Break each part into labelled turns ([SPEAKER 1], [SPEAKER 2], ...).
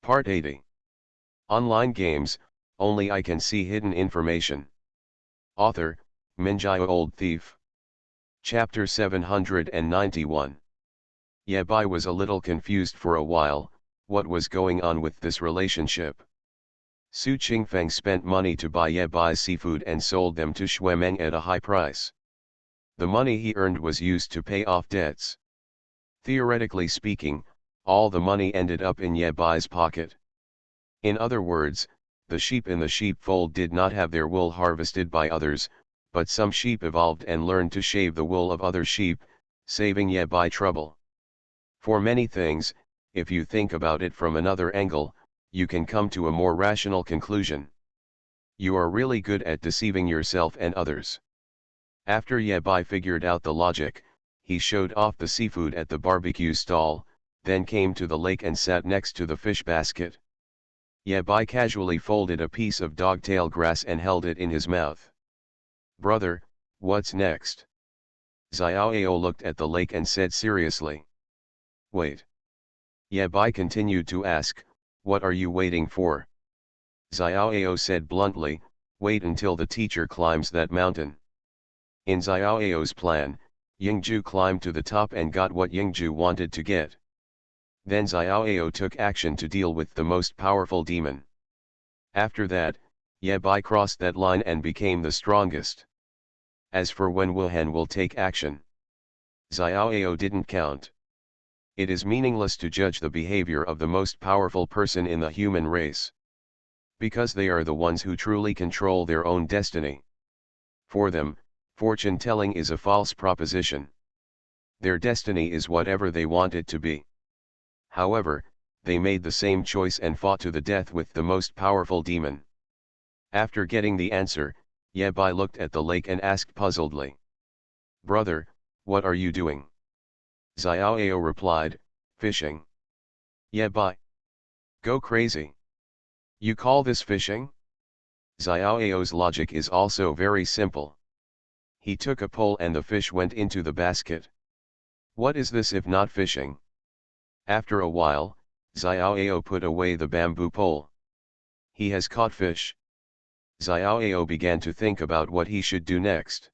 [SPEAKER 1] Part 80. Online games, only I can see hidden information. Author, Minjio Old Thief. Chapter 791. Yabai was a little confused for a while, what was going on with this relationship. Su Qingfeng spent money to buy Yabai's seafood and sold them to Xuemeng at a high price. The money he earned was used to pay off debts. Theoretically speaking, all the money ended up in Yabai's pocket. In other words, the sheep in the sheepfold did not have their wool harvested by others, but some sheep evolved and learned to shave the wool of other sheep, saving Yabai trouble. For many things, if you think about it from another angle, you can come to a more rational conclusion. You are really good at deceiving yourself and others. After Yabai figured out the logic, he showed off the seafood at the barbecue stall, then came to the lake and sat next to the fish basket. Yabai casually folded a piece of dogtail grass and held it in his mouth. "Brother, what's next?" Xiaoao looked at the lake and said seriously. "Wait." Yabai continued to ask, "What are you waiting for?" Xiaoao said bluntly, "Wait until the teacher climbs that mountain." In Xiaoao's plan, Yingju climbed to the top and got what Yingju wanted to get. Then Xiaoao took action to deal with the most powerful demon. After that, Yabai crossed that line and became the strongest. As for when Wuhan will take action, Xiaoao didn't count. It is meaningless to judge the behavior of the most powerful person in the human race, because they are the ones who truly control their own destiny. For them, fortune-telling is a false proposition. Their destiny is whatever they want it to be. However, they made the same choice and fought to the death with the most powerful demon. After getting the answer, Yabai looked at the lake and asked puzzledly, "Brother, what are you doing?" Xiaoao replied, "Fishing." "Yabai, go crazy. You call this fishing?" Xiaoao's logic is also very simple. He took a pole and the fish went into the basket. What is this if not fishing? After a while, Xiaoao put away the bamboo pole. He has caught fish. Xiaoao began to think about what he should do next.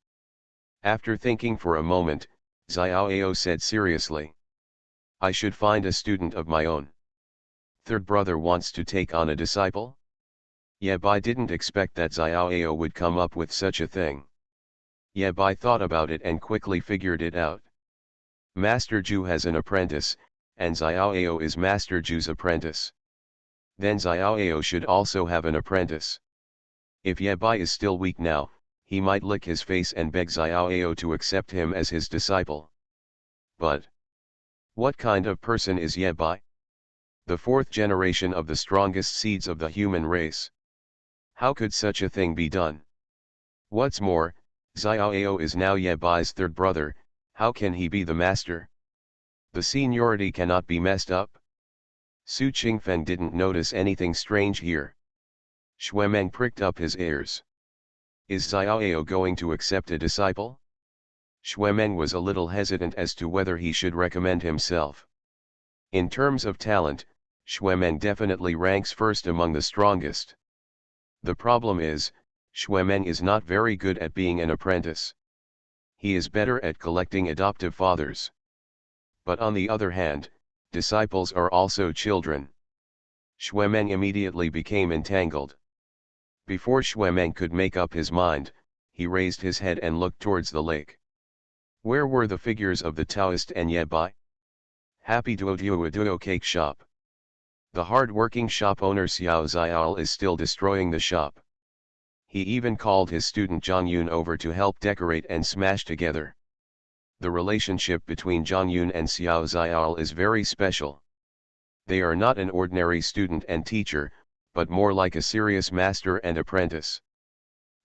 [SPEAKER 1] After thinking for a moment, Xiaoao said seriously, "I should find a student of my own." Third brother wants to take on a disciple? Yabai didn't expect that Xiaoao would come up with such a thing. Yabai thought about it and quickly figured it out. Master Ju has an apprentice, and Xiaoao is Master Ju's apprentice. Then Xiaoao should also have an apprentice. If Yabai is still weak now, he might lick his face and beg Xiaoao to accept him as his disciple. But what kind of person is Yabai? The fourth generation of the strongest seeds of the human race. How could such a thing be done? What's more, Xiaoao is now Yabai's third brother. How can he be the master? The seniority cannot be messed up. Su Qingfeng didn't notice anything strange here. Xuemeng pricked up his ears. Is Xiaoao going to accept a disciple? Xuemeng was a little hesitant as to whether he should recommend himself. In terms of talent, Xuemeng definitely ranks first among the strongest. The problem is, Xuemeng is not very good at being an apprentice. He is better at collecting adoptive fathers. But on the other hand, disciples are also children. Xuemeng immediately became entangled. Before Xuemeng could make up his mind, he raised his head and looked towards the lake. Where were the figures of the Taoist and Yabai? Happy Duo cake shop. The hard-working shop owner Xiao Xiaol is still destroying the shop. He even called his student Zhang Yun over to help decorate and smash together. The relationship between Zhang Yun and Xiao Xiaol is very special. They are not an ordinary student and teacher, but more like a serious master and apprentice.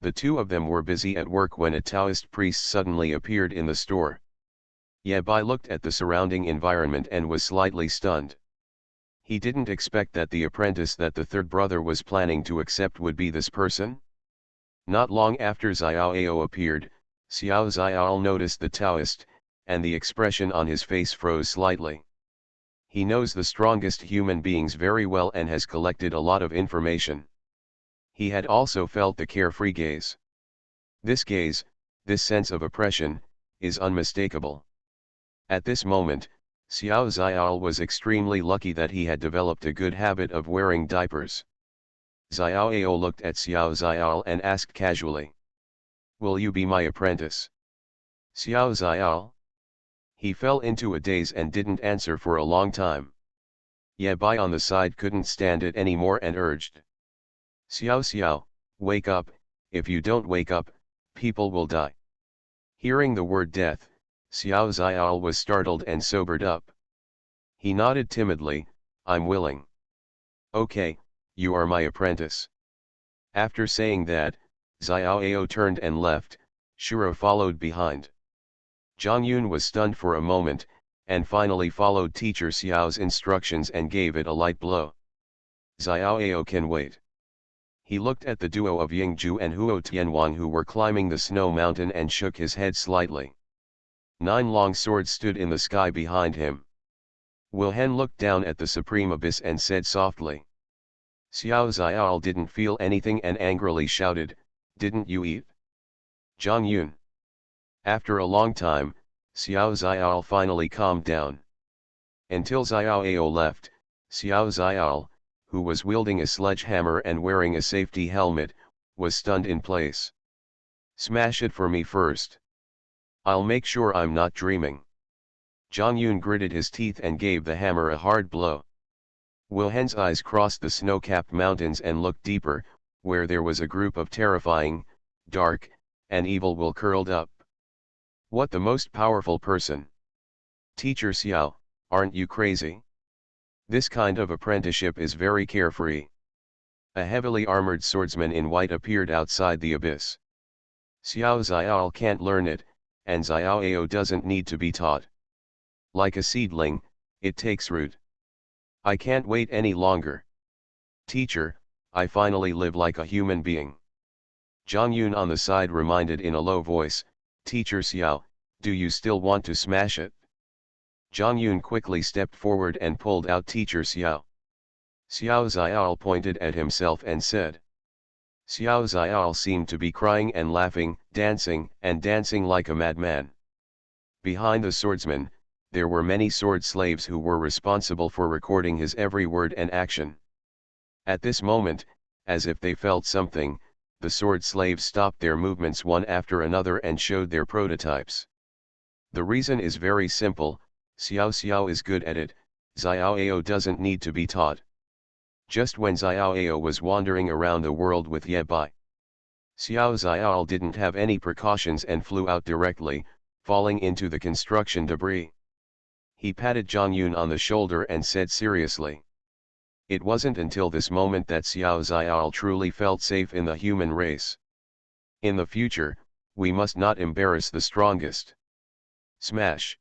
[SPEAKER 1] The two of them were busy at work when a Taoist priest suddenly appeared in the store. Yabai looked at the surrounding environment and was slightly stunned. He didn't expect that the apprentice that the third brother was planning to accept would be this person. Not long after Xiaoao appeared, Xiao Xiaol noticed the Taoist, and the expression on his face froze slightly. He knows the strongest human beings very well and has collected a lot of information. He had also felt the carefree gaze. This gaze, this sense of oppression, is unmistakable. At this moment, Xiao Zial was extremely lucky that he had developed a good habit of wearing diapers. Xiao Ao looked at Xiao Zial and asked casually, "Will you be my apprentice?" Xiao Zial? He fell into a daze and didn't answer for a long time. Ye Bai on the side couldn't stand it anymore and urged, "Xiao Xiao, wake up, if you don't wake up, people will die." Hearing the word death, Xiao Zial was startled and sobered up. He nodded timidly, "I'm willing." "Okay, you are my apprentice." After saying that, Xiao Ao turned and left, Shuro followed behind. Zhang Yun was stunned for a moment, and finally followed teacher Xiao's instructions and gave it a light blow. Xiao Ao can wait. He looked at the duo of Yingzhu and Huo Tianwang who were climbing the snow mountain and shook his head slightly. 9 long swords stood in the sky behind him. Wilhen looked down at the supreme abyss and said softly. Xiao Zial didn't feel anything and angrily shouted, "Didn't you eat?" Zhang Yun. After a long time, Xiao Zial finally calmed down. Until Xiao Ao left, Xiao Zial, who was wielding a sledgehammer and wearing a safety helmet, was stunned in place. "Smash it for me first. I'll make sure I'm not dreaming." Zhang Yun gritted his teeth and gave the hammer a hard blow. Wilhen's eyes crossed the snow-capped mountains and looked deeper, where there was a group of terrifying, dark, and evil will curled up. "What, the most powerful person? Teacher Xiao, aren't you crazy? This kind of apprenticeship is very carefree." A heavily armored swordsman in white appeared outside the abyss. "Xiao Zial can't learn it, and Xiao Ao doesn't need to be taught. Like a seedling, it takes root. I can't wait any longer. Teacher, I finally live like a human being." Zhang Yun on the side reminded in a low voice, "Teacher Xiao, do you still want to smash it?" Zhang Yun quickly stepped forward and pulled out Teacher Xiao. Xiao Zial pointed at himself and said. Xiao Zial seemed to be crying and laughing, dancing like a madman. Behind the swordsman, there were many sword slaves who were responsible for recording his every word and action. At this moment, as if they felt something, the sword slaves stopped their movements one after another and showed their prototypes. The reason is very simple, Xiao Xiao is good at it, Xiao Ao doesn't need to be taught. Just when Xiao Ao was wandering around the world with Ye Bai, Xiao Zial didn't have any precautions and flew out directly, falling into the construction debris. He patted Zhang Yun on the shoulder and said seriously. It wasn't until this moment that Xiao Zial truly felt safe in the human race. In the future, we must not embarrass the strongest. Smash!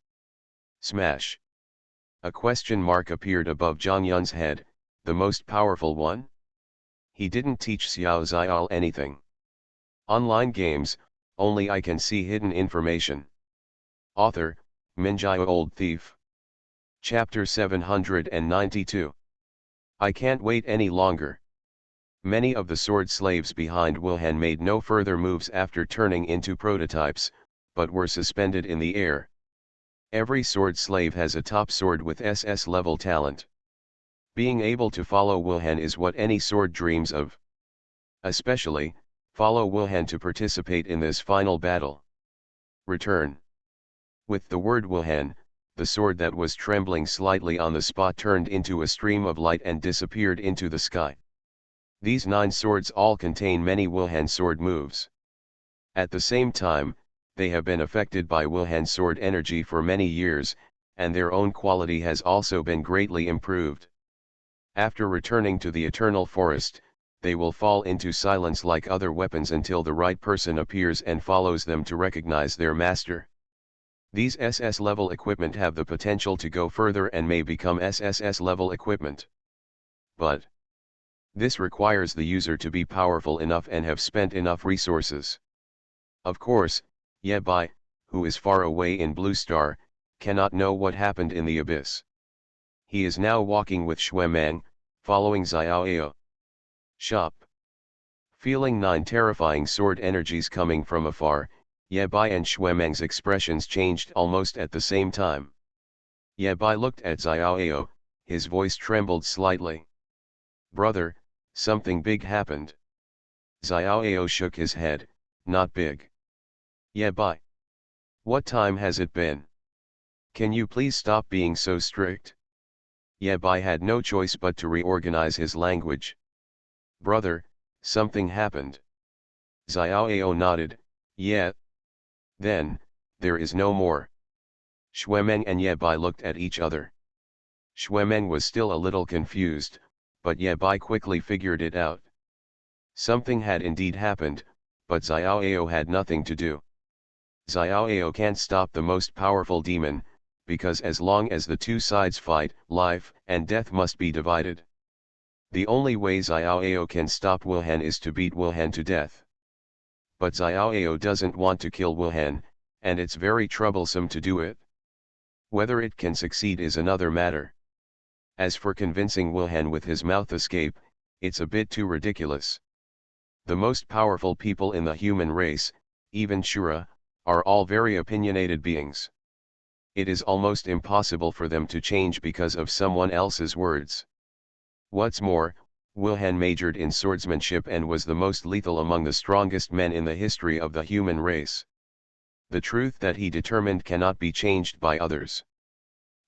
[SPEAKER 1] Smash! A question mark appeared above Zhang Yun's head, the most powerful one? He didn't teach Xiao Zial anything. Online games, only I can see hidden information. Author, Minjai Old Thief. Chapter 792. I can't wait any longer. Many of the sword slaves behind Wilhen made no further moves after turning into prototypes, but were suspended in the air. Every sword slave has a top sword with SS level talent. Being able to follow Wilhen is what any sword dreams of. Especially, follow Wilhen to participate in this final battle. Return. With the word Wilhen, the sword that was trembling slightly on the spot turned into a stream of light and disappeared into the sky. These 9 swords all contain many Wilhen sword moves. At the same time, they have been affected by Wilhen sword energy for many years, and their own quality has also been greatly improved. After returning to the Eternal Forest, they will fall into silence like other weapons until the right person appears and follows them to recognize their master. These SS level equipment have the potential to go further and may become SSS level equipment. But this requires the user to be powerful enough and have spent enough resources. Of course, Ye Bai, who is far away in Blue Star, cannot know what happened in the abyss. He is now walking with Xuemeng, following Xiaoao. Shop. Feeling 9 terrifying sword energies coming from afar, Ye Bai and Xuemeng's expressions changed almost at the same time. Ye Bai looked at Xiaoao, his voice trembled slightly. Brother, something big happened. Xiaoao shook his head, not big. Ye Bai. What time has it been? Can you please stop being so strict? Ye Bai had no choice but to reorganize his language. Brother, something happened. Xiaoao nodded, yeah. Then, there is no more. Xuemeng and Ye Bai looked at each other. Xuemeng was still a little confused, but Ye Bai quickly figured it out. Something had indeed happened, but Xiaoao had nothing to do. Xiaoao can't stop the most powerful demon, because as long as the two sides fight, life and death must be divided. The only way Xiaoao can stop Wuhan is to beat Wuhan to death. But Xiaoao doesn't want to kill Wuhan, and it's very troublesome to do it. Whether it can succeed is another matter. As for convincing Wuhan with his mouth escape, it's a bit too ridiculous. The most powerful people in the human race, even Shura, are all very opinionated beings. It is almost impossible for them to change because of someone else's words. What's more, Wuhan majored in swordsmanship and was the most lethal among the strongest men in the history of the human race. The truth that he determined cannot be changed by others.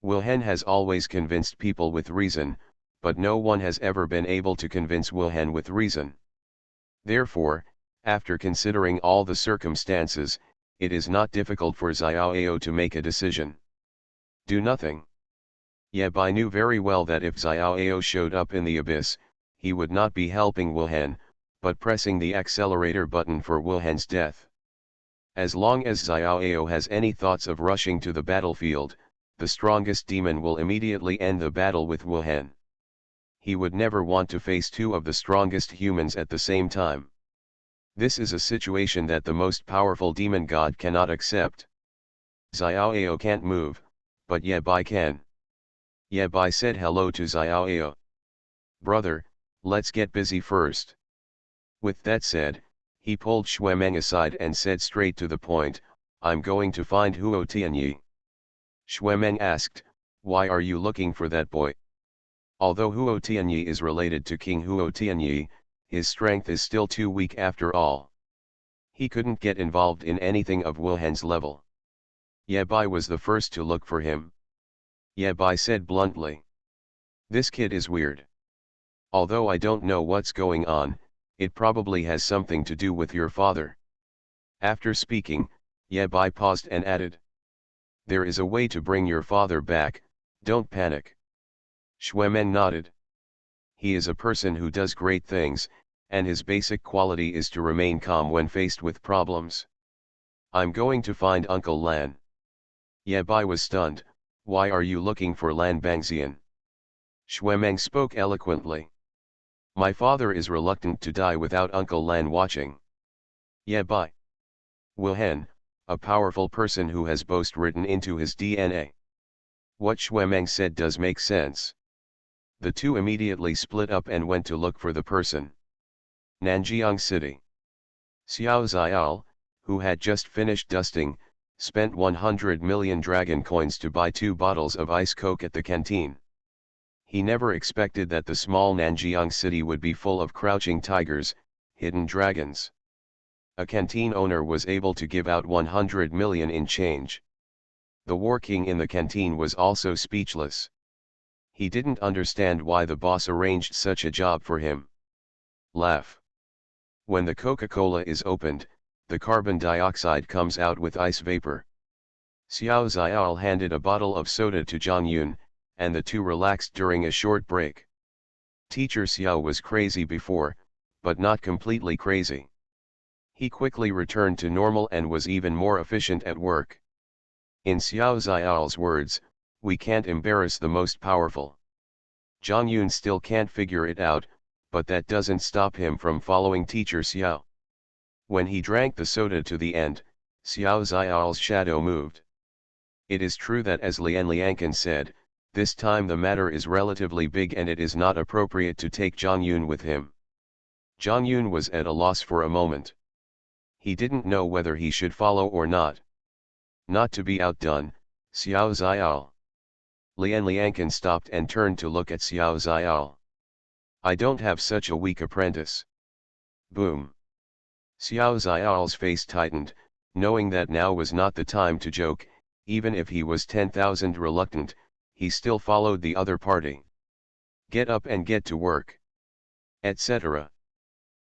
[SPEAKER 1] Wuhan has always convinced people with reason, but no one has ever been able to convince Wuhan with reason. Therefore, after considering all the circumstances, it is not difficult for Xiaoao to make a decision. Do nothing. Ye Bai knew very well that if Xiaoao showed up in the abyss, he would not be helping Wuhan, but pressing the accelerator button for Wuhan's death. As long as Xiaoao has any thoughts of rushing to the battlefield, the strongest demon will immediately end the battle with Wuhan. He would never want to face two of the strongest humans at the same time. This is a situation that the most powerful demon god cannot accept. Xiaoao can't move, but Ye Bai can. Ye Bai said hello to Xiaoao. Brother, let's get busy first. With that said, he pulled Xuemeng aside and said straight to the point, I'm going to find Huo Tianyi. Xuemeng asked, why are you looking for that boy? Although Huo Tianyi is related to King Huo Tianyi, his strength is still too weak after all. He couldn't get involved in anything of Wuhan's level. Ye Bai was the first to look for him. Ye Bai said bluntly. This kid is weird. Although I don't know what's going on, it probably has something to do with your father. After speaking, Ye Bai paused and added. There is a way to bring your father back, don't panic. Xuemeng nodded. He is a person who does great things, and his basic quality is to remain calm when faced with problems. I'm going to find Uncle Lan. Ye Bai was stunned, why are you looking for Lan Bangxian? Xuemeng spoke eloquently. My father is reluctant to die without Uncle Lan watching. Ye Bai. Wuhan, a powerful person who has boast written into his DNA. What Xuemeng said does make sense. The two immediately split up and went to look for the person. Nanjiang City. Xiao Zial, who had just finished dusting, spent 100 million dragon coins to buy 2 bottles of ice coke at the canteen. He never expected that the small Nanjiang city would be full of crouching tigers, hidden dragons. A canteen owner was able to give out 100 million in change. The war king in the canteen was also speechless. He didn't understand why the boss arranged such a job for him. Laugh. When the Coca-Cola is opened, the carbon dioxide comes out with ice vapor. Xiao Zial handed a bottle of soda to Zhang Yun, and the two relaxed during a short break. Teacher Xiao was crazy before, but not completely crazy. He quickly returned to normal and was even more efficient at work. In Xiao Zial's words, we can't embarrass the most powerful. Zhang Yun still can't figure it out, but that doesn't stop him from following teacher Xiao. When he drank the soda to the end, Xiao Zial's shadow moved. It is true that as Lian Liankan said, This time the matter is relatively big and it is not appropriate to take Zhang Yun with him. Zhang Yun was at a loss for a moment. He didn't know whether he should follow or not. Not to be outdone, Xiao Ziao. Lian Lianqin stopped and turned to look at Xiao Ziao. I don't have such a weak apprentice. Boom. Xiao Ziao's face tightened, knowing that now was not the time to joke. Even if he was 10,000 reluctant, he still followed the other party. Get up and get to work. Etc.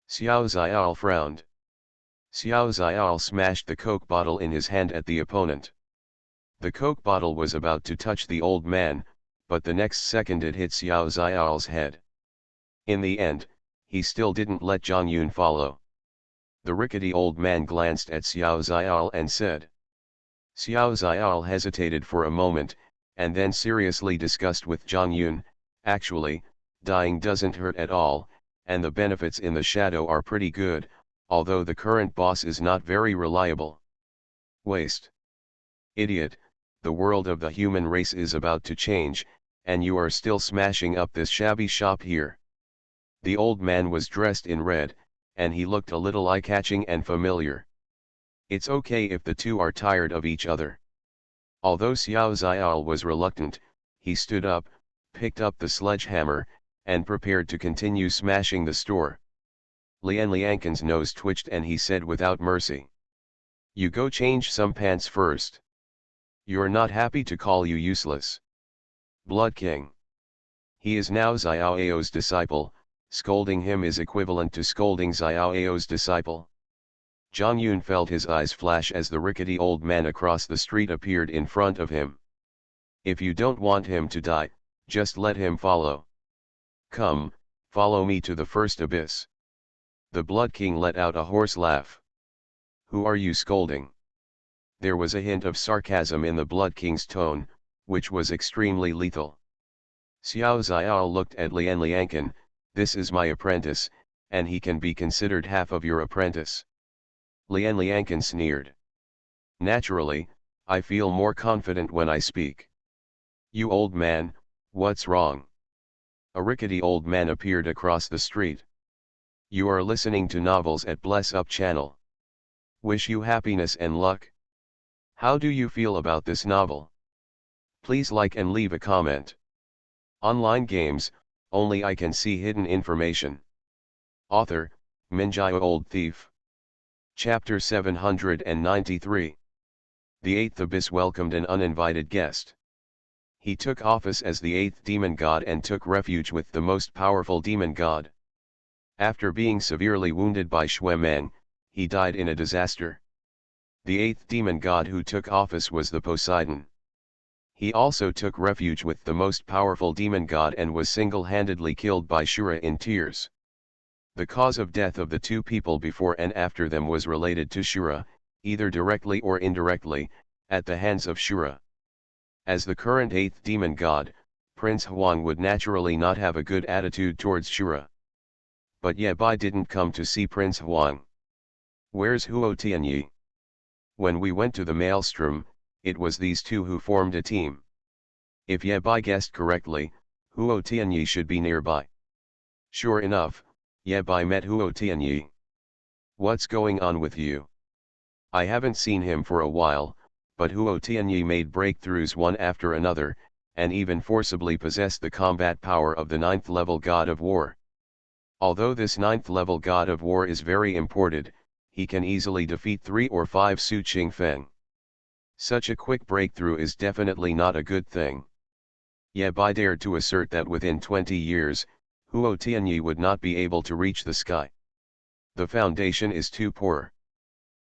[SPEAKER 1] Xiao Ziao frowned. Xiao Ziao smashed the Coke bottle in his hand at the opponent. The Coke bottle was about to touch the old man, but the next second it hit Xiao Ziao's head. In the end, he still didn't let Zhang Yun follow. The rickety old man glanced at Xiao Ziao and said. Xiao Ziao hesitated for a moment, and then seriously discussed with Zhang Yun, actually, dying doesn't hurt at all, and the benefits in the shadow are pretty good, although the current boss is not very reliable. Waste. Idiot, the world of the human race is about to change, and you are still smashing up this shabby shop here. The old man was dressed in red, and he looked a little eye-catching and familiar. It's okay if the two are tired of each other. Although Xiao Ziao was reluctant, he stood up, picked up the sledgehammer, and prepared to continue smashing the store. Lian Lianqin's nose twitched and he said without mercy. You go change some pants first. You're not happy to call you useless. Blood King. He is now Xiao Ao's disciple, scolding him is equivalent to scolding Xiao Ao's disciple. Zhang Yun felt his eyes flash as the rickety old man across the street appeared in front of him. If you don't want him to die, just let him follow. Come, follow me to the first abyss. The Blood King let out a hoarse laugh. Who are you scolding? There was a hint of sarcasm in the Blood King's tone, which was extremely lethal. Xiao Ziao looked at Lian Lianqin. This is my apprentice, and he can be considered half of your apprentice. Lian Lianqin sneered. Naturally, I feel more confident when I speak. You old man, what's wrong? A rickety old man appeared across the street. You are listening to novels at Bless Up channel. Wish you happiness and luck. How do you feel about this novel? Please like and leave a comment. Online games, only I can see hidden information. Author, Minjai Old Thief. Chapter 793. The Eighth Abyss welcomed an uninvited guest. He took office as the eighth demon god and took refuge with the most powerful demon god. After being severely wounded by Xuemeng, he died in a disaster. The eighth demon god who took office was the Poseidon. He also took refuge with the most powerful demon god and was single-handedly killed by Shura in tears. The cause of death of the two people before and after them was related to Shura, either directly or indirectly, at the hands of Shura. As the current eighth demon god, Prince Huang would naturally not have a good attitude towards Shura. But Ye Bai didn't come to see Prince Huang. Where's Huo Tianyi? When we went to the Maelstrom, it was these two who formed a team. If Ye Bai guessed correctly, Huo Tianyi should be nearby. Sure enough, Ye Bai met Huo Tianyi. What's going on with you? I haven't seen him for a while, but Huo Tianyi made breakthroughs one after another, and even forcibly possessed the combat power of the 9th level god of war. Although this 9th level god of war is very imported, he can easily defeat 3 or 5 Su Qingfeng. Such a quick breakthrough is definitely not a good thing. Ye Bai dared to assert that within 20 years, Huo Tianyi would not be able to reach the sky. The foundation is too poor.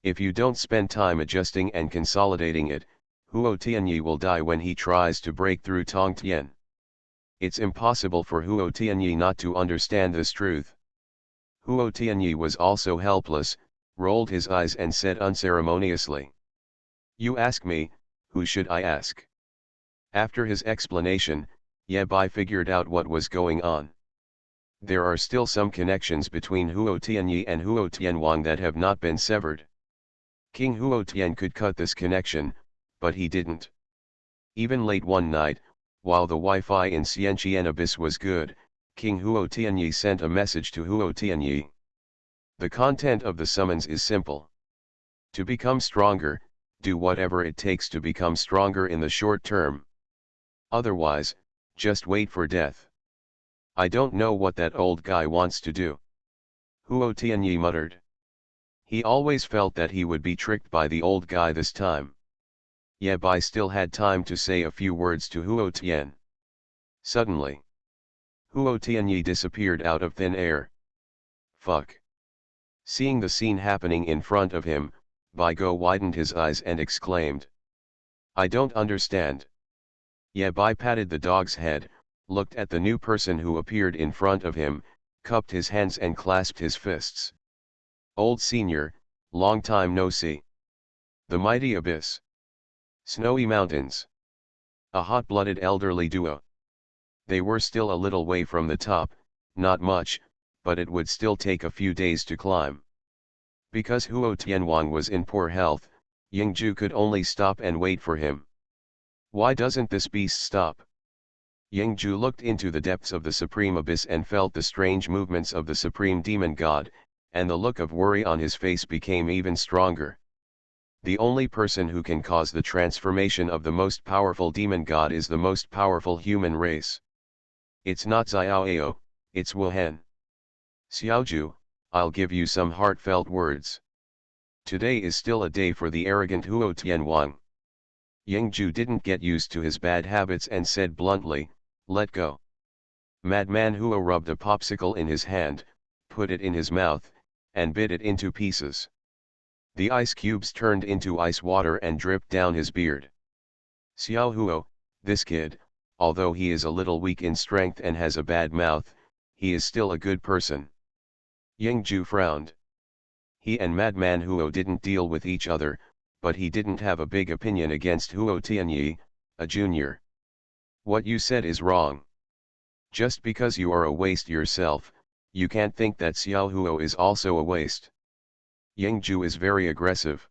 [SPEAKER 1] If you don't spend time adjusting and consolidating it, Huo Tianyi will die when he tries to break through Tongtian. It's impossible for Huo Tianyi not to understand this truth. Huo Tianyi was also helpless, rolled his eyes and said unceremoniously. You ask me, who should I ask? After his explanation, Ye Bai figured out what was going on. There are still some connections between Huo Tianyi and Huo Tianwang that have not been severed. King Huo Tian could cut this connection, but he didn't. Even late one night, While the Wi-Fi in Xianqian Abyss was good, King Huo Tianyi sent a message to Huo Tianyi. The content of the summons is simple. To become stronger, do whatever it takes to become stronger in the short term. Otherwise, just wait for death. I don't know what that old guy wants to do. Huo Tianyi muttered. He always felt that he would be tricked by the old guy this time. Ye Bai still had time to say a few words to Huo Tian. Suddenly, Huo Tianyi disappeared out of thin air. Fuck. Seeing the scene happening in front of him, Bai Go widened his eyes and exclaimed. I don't understand. Ye Bai patted the dog's head, looked at the new person who appeared in front of him, cupped his hands and clasped his fists. Old senior, long time no see. The mighty abyss. Snowy mountains. A hot-blooded elderly duo. They were still a little way from the top, not much, but it would still take a few days to climb. Because Huo Tianwang was in poor health, Yingju could only stop and wait for him. Why doesn't this beast stop? Yingju looked into the depths of the supreme abyss and felt the strange movements of the supreme demon god, and the look of worry on his face became even stronger. The only person who can cause the transformation of the most powerful demon god is the most powerful human race. It's not Xiaoao, it's Wuhan. Xiaoju, I'll give you some heartfelt words. Today is still a day for the arrogant Huo Tianwang. Yingju didn't get used to his bad habits and said bluntly, let go. Madman Huo rubbed a popsicle in his hand, put it in his mouth, and bit it into pieces. The ice cubes turned into ice water and dripped down his beard. Xiao Huo, this kid, although he is a little weak in strength and has a bad mouth, he is still a good person. Yingju frowned. He and Madman Huo didn't deal with each other, but he didn't have a big opinion against Huo Tianyi, a junior. What you said is wrong. Just because you are a waste yourself, you can't think that Xiao Huo is also a waste. Yingju is very aggressive.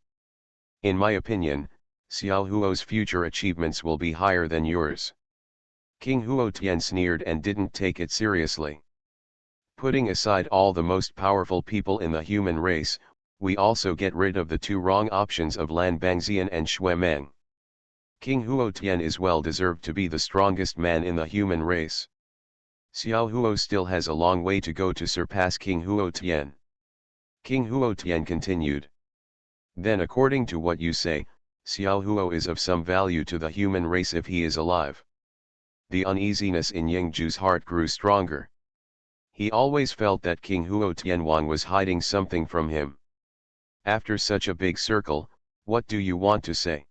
[SPEAKER 1] In my opinion, Xiao Huo's future achievements will be higher than yours. King Huo Tian sneered and didn't take it seriously. Putting aside all the most powerful people in the human race, we also get rid of the two wrong options of Lan Bangxian and Xue Meng. King Huo Tian is well deserved to be the strongest man in the human race. Xiao Huo still has a long way to go to surpass King Huo Tian. King Huo Tian continued. Then according to what you say, Xiao Huo is of some value to the human race if he is alive. The uneasiness in Yingju's heart grew stronger. He always felt that King Huo Tianwang was hiding something from him. After such a big circle, what do you want to say?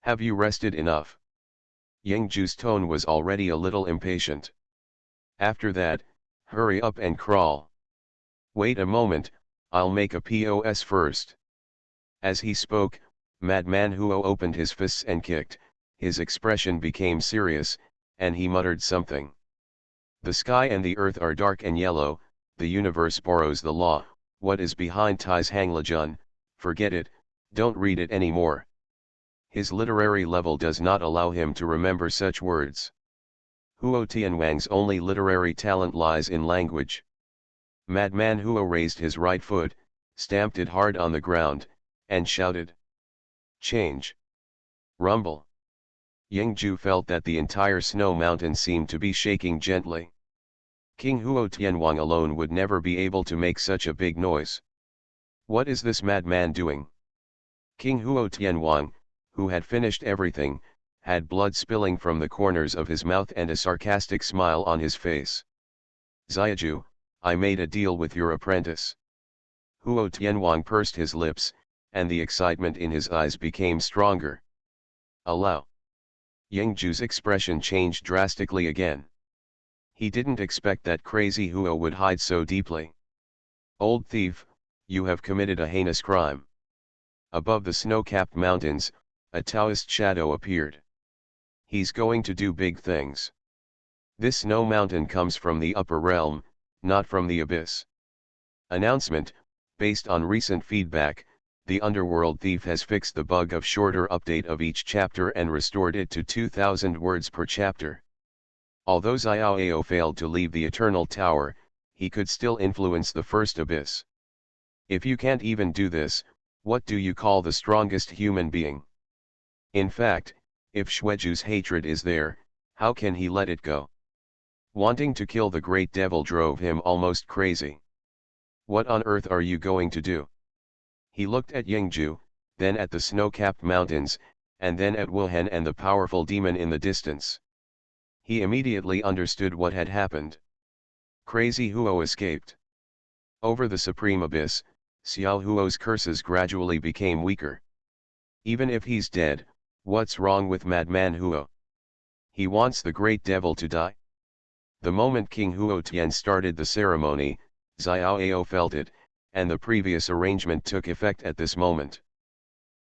[SPEAKER 1] Have you rested enough? Yingju's tone was already a little impatient. After that, hurry up and crawl. Wait a moment, I'll make a POS first. As he spoke, Madman Huo opened his fists and kicked, his expression became serious, and he muttered something. The sky and the earth are dark and yellow, the universe borrows the law, what is behind Tai's Hanglejun, forget it, don't read it anymore. His literary level does not allow him to remember such words. Huo Tianwang's only literary talent lies in language. Madman Huo raised his right foot, stamped it hard on the ground, and shouted. Change. Rumble. Yingju felt that the entire snow mountain seemed to be shaking gently. King Huo Tianwang alone would never be able to make such a big noise. What is this madman doing? King Huo Tianwang, who had finished everything, had blood spilling from the corners of his mouth and a sarcastic smile on his face. Xiaju, I made a deal with your apprentice. Huo Tianwang pursed his lips, and the excitement in his eyes became stronger. Allow. Yingju's expression changed drastically again. He didn't expect that crazy Huo would hide so deeply. Old thief, you have committed a heinous crime. Above the snow-capped mountains, a Taoist shadow appeared. He's going to do big things. This snow mountain comes from the upper realm, not from the abyss. Announcement, based on recent feedback, The Underworld Thief has fixed the bug of shorter update of each chapter and restored it to 2000 words per chapter. Although Xiao failed to leave the Eternal Tower, he could still influence the First Abyss. If you can't even do this, what do you call the strongest human being? In fact, if Xueju's hatred is there, how can he let it go? Wanting to kill the great devil drove him almost crazy. What on earth are you going to do? He looked at Yingju, then at the snow-capped mountains, and then at Wuhan and the powerful demon in the distance. He immediately understood what had happened. Crazy Huo escaped. Over the supreme abyss, Xiao Huo's curses gradually became weaker. Even if he's dead, what's wrong with Madman Huo? He wants the great devil to die. The moment King Huo Tian started the ceremony, Xiao felt it, and the previous arrangement took effect at this moment.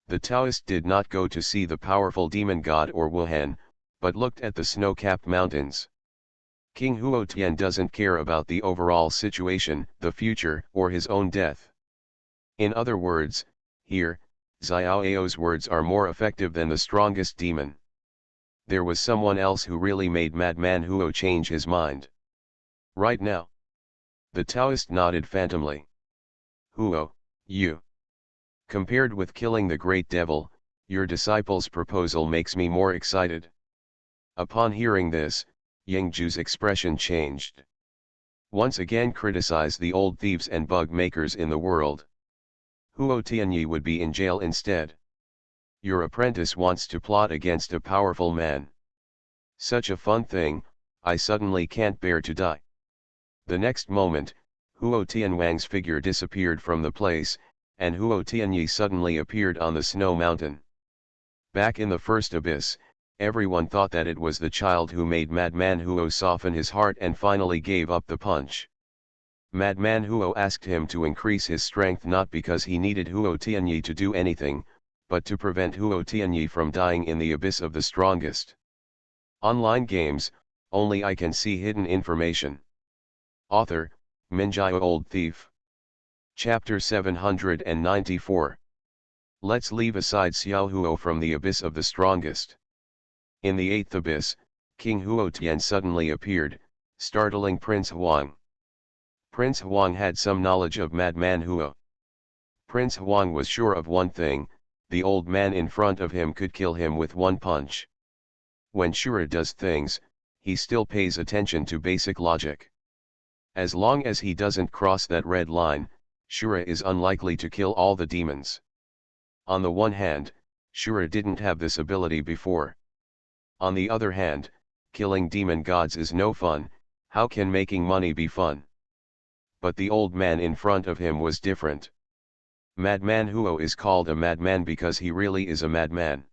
[SPEAKER 1] The Taoist did not go to see the powerful demon god or Wuhan, but looked at the snow-capped mountains. King Huo Tian doesn't care about the overall situation, the future, or his own death. In other words, here, Xiao's words are more effective than the strongest demon. There was someone else who really made Madman Huo change his mind. Right now. The Taoist nodded phantomly. Huo, you. Compared with killing the great devil, your disciple's proposal makes me more excited. Upon hearing this, Yingju's expression changed. Once again criticize the old thieves and bug makers in the world. Huo Tianyi would be in jail instead. Your apprentice wants to plot against a powerful man. Such a fun thing, I suddenly can't bear to die. The next moment, Huo Tianwang's figure disappeared from the place, and Huo Tianyi suddenly appeared on the snow mountain. Back in the first abyss, everyone thought that it was the child who made Madman Huo soften his heart and finally gave up the punch. Madman Huo asked him to increase his strength not because he needed Huo Tianyi to do anything, but to prevent Huo Tianyi from dying in the abyss of the strongest. Online games, only I can see hidden information. Author, Minjai Old Thief. Chapter 794. Let's leave aside Xiao Huo from the abyss of the strongest. In the eighth abyss, King Huo Tian suddenly appeared, startling Prince Huang. Prince Huang had some knowledge of Madman Huo. Prince Huang was sure of one thing, the old man in front of him could kill him with one punch. When Shura does things, he still pays attention to basic logic. As long as he doesn't cross that red line, Shura is unlikely to kill all the demons. On the one hand, Shura didn't have this ability before. On the other hand, killing demon gods is no fun, how can making money be fun? But the old man in front of him was different. Madman Huo is called a madman because he really is a madman.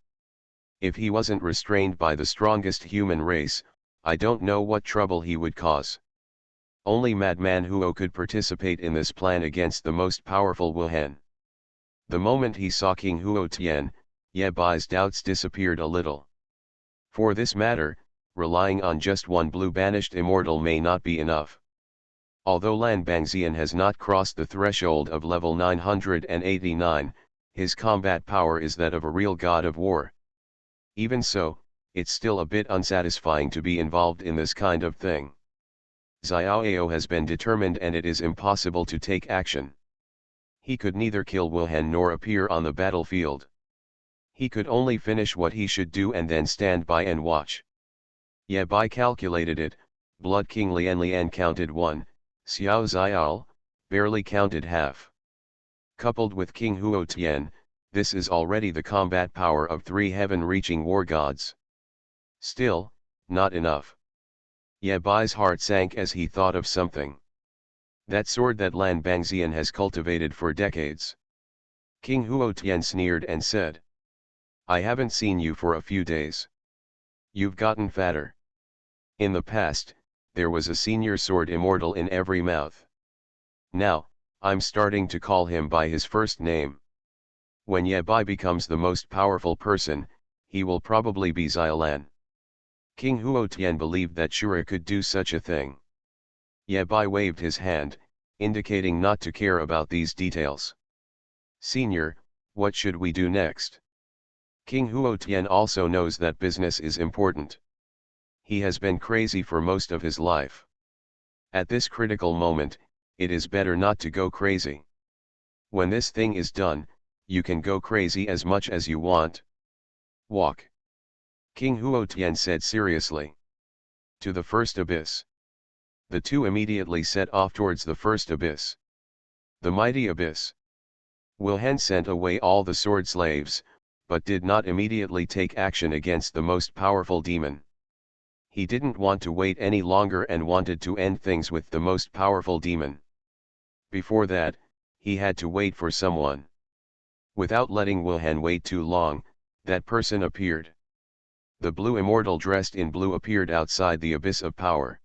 [SPEAKER 1] If he wasn't restrained by the strongest human race, I don't know what trouble he would cause. Only Madman Huo could participate in this plan against the most powerful Wuhan. The moment he saw King Huo Tian, Ye Bai's doubts disappeared a little. For this matter, relying on just one blue banished immortal may not be enough. Although Lan Bangxian has not crossed the threshold of level 989, his combat power is that of a real god of war. Even so, it's still a bit unsatisfying to be involved in this kind of thing. Xiao has been determined and it is impossible to take action. He could neither kill Wuhan nor appear on the battlefield. He could only finish what he should do and then stand by and watch. Ye Bai calculated it, Blood King Lian counted 1, Xiao Xiao, barely counted half. Coupled with King Huo Tian, this is already the combat power of 3 heaven-reaching war gods. Still, not enough. Ye Bai's heart sank as he thought of something. That sword that Lan Bangxian has cultivated for decades. King Huo Tian sneered and said, I haven't seen you for a few days. You've gotten fatter. In the past, there was a senior sword immortal in every mouth. Now, I'm starting to call him by his first name. When Ye Bai becomes the most powerful person, he will probably be Xiaolan. King Huo Tian believed that Shura could do such a thing. Ye Bai waved his hand, indicating not to care about these details. Senior, What should we do next? King Huotian also knows that business is important. He has been crazy for most of his life. At this critical moment, it is better not to go crazy. When this thing is done, you can go crazy as much as you want. Walk. King Huotian said seriously. To the first abyss. The two immediately set off towards the first abyss. The mighty abyss. Wilhelm sent away all the sword slaves, but did not immediately take action against the most powerful demon. He didn't want to wait any longer and wanted to end things with the most powerful demon. Before that, he had to wait for someone. Without letting Wilhelm wait too long, that person appeared. The blue immortal dressed in blue appeared outside the abyss of power.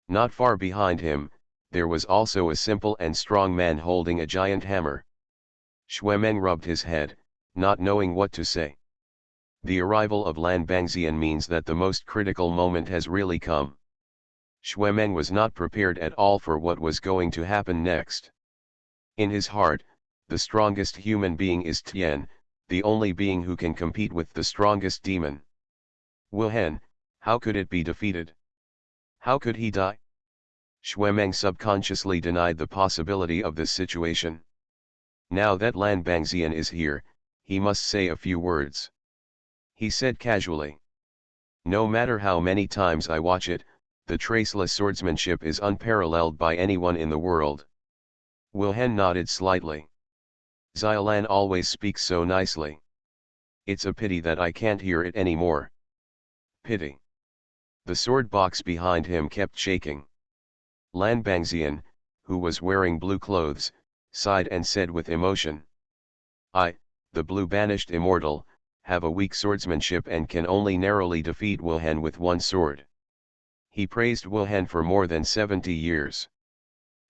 [SPEAKER 1] Not far behind him, there was also a simple and strong man holding a giant hammer. Xuemeng rubbed his head, not knowing what to say. The arrival of Lan Bangxian means that the most critical moment has really come. Xuemeng was not prepared at all for what was going to happen next. In his heart, the strongest human being is Tian, the only being who can compete with the strongest demon. Wilhelm, how could it be defeated? How could he die? Xuemeng subconsciously denied the possibility of this situation. Now that Lan Bangxian is here, he must say a few words. He said casually. No matter how many times I watch it, the traceless swordsmanship is unparalleled by anyone in the world. Wilhelm nodded slightly. Xiaolan always speaks so nicely. It's a pity that I can't hear it anymore. Pity. The sword box behind him kept shaking. Lan Bangxian, who was wearing blue clothes, sighed and said with emotion. I, the blue banished immortal, have a weak swordsmanship and can only narrowly defeat Wilhelm with one sword. He praised Wilhelm for more than 70 years.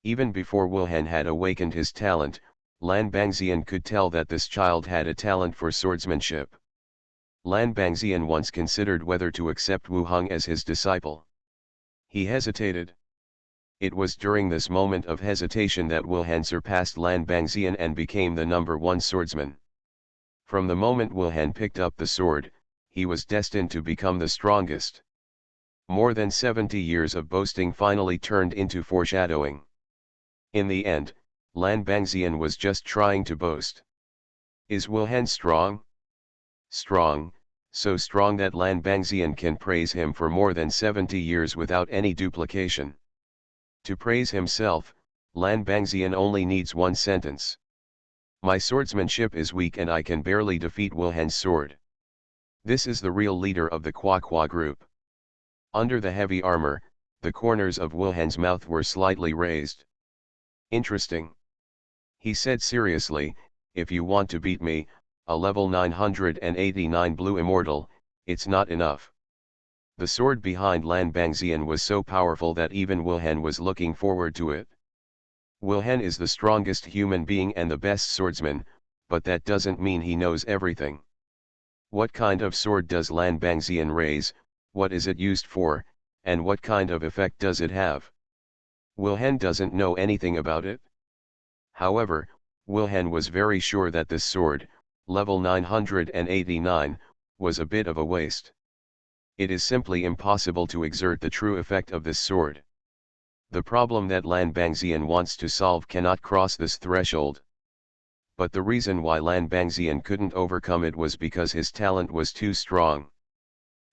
[SPEAKER 1] Even before Wilhelm had awakened his talent, Lan Bangxian could tell that this child had a talent for swordsmanship. Lan Bangxian once considered whether to accept Wu Heng as his disciple. He hesitated. It was during this moment of hesitation that Wilhelm surpassed Lan Bangxian and became the #1 swordsman. From the moment Wilhelm picked up the sword, he was destined to become the strongest. More than 70 years of boasting finally turned into foreshadowing. In the end, Lan Bangxian was just trying to boast. Is Wilhelm strong? Strong, so strong that Lan Bangxian can praise him for more than 70 years without any duplication. To praise himself, Lan Bangxian only needs one sentence. My swordsmanship is weak and I can barely defeat Wilhelm's sword. This is the real leader of the Qua group. Under the heavy armor, the corners of Wilhelm's mouth were slightly raised. Interesting. He said seriously, if you want to beat me, a level 989 blue immortal, it's not enough. The sword behind Lan Bangxian was so powerful that even Wilhelm was looking forward to it. Wilhelm is the strongest human being and the best swordsman, but that doesn't mean he knows everything. What kind of sword does Lan Bangxian raise, what is it used for, and what kind of effect does it have? Wilhelm doesn't know anything about it. However, Wilhelm was very sure that this sword, level 989, was a bit of a waste. It is simply impossible to exert the true effect of this sword. The problem that Lan Bangxian wants to solve cannot cross this threshold. But the reason why Lan Bangxian couldn't overcome it was because his talent was too strong.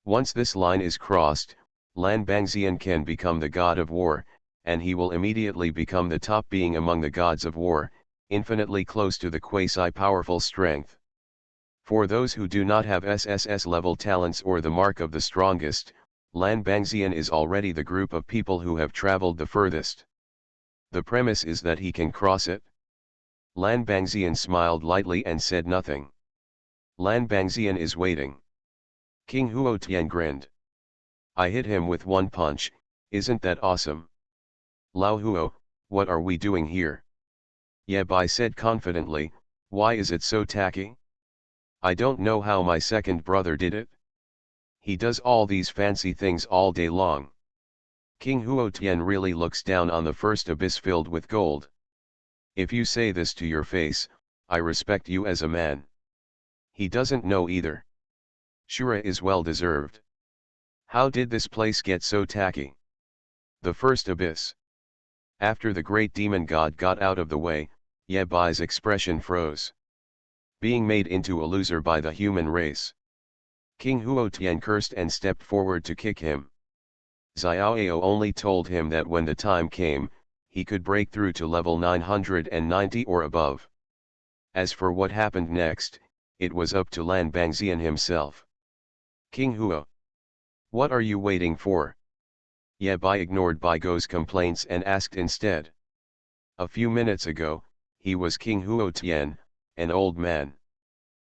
[SPEAKER 1] Once this line is crossed, Lan Bangxian can become the god of war, and he will immediately become the top being among the gods of war, infinitely close to the quasi-powerful strength. For those who do not have SSS level talents or the mark of the strongest, Lan Bangxian is already the group of people who have traveled the furthest. The premise is that he can cross it. Lan Bangxian smiled lightly and said nothing. Lan Bangxian is waiting. King Huotian grinned. I hit him with one punch, isn't that awesome? Lao Huo, what are we doing here? Ye Bai said confidently, why is it so tacky? I don't know how my second brother did it. He does all these fancy things all day long. King Huotian really looks down on the first abyss filled with gold. If you say this to your face, I respect you as a man. He doesn't know either. Shura is well deserved. How did this place get so tacky? The first abyss. After the great demon god got out of the way, Ye Bai's expression froze. Being made into a loser by the human race. King Huotian cursed and stepped forward to kick him. Xiaoao only told him that when the time came, he could break through to level 990 or above. As for what happened next, it was up to Lan Bangxian himself. King Huo. What are you waiting for? Ye Bai ignored Bai Go's complaints and asked instead. A few minutes ago, he was King Huotian, an old man.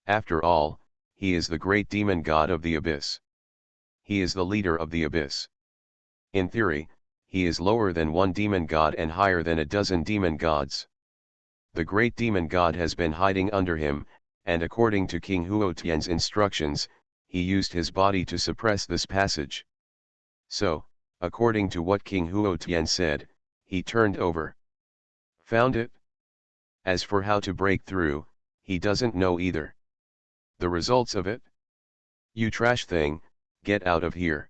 [SPEAKER 1] After all, he is the great demon god of the abyss. He is the leader of the abyss. In theory, he is lower than one demon god and higher than a dozen demon gods. The great demon god has been hiding under him, and according to King Huotian's instructions, he used his body to suppress this passage. So, according to what King Huotian said, he turned over. Found it? As for how to break through, he doesn't know either. The results of it? You trash thing, get out of here.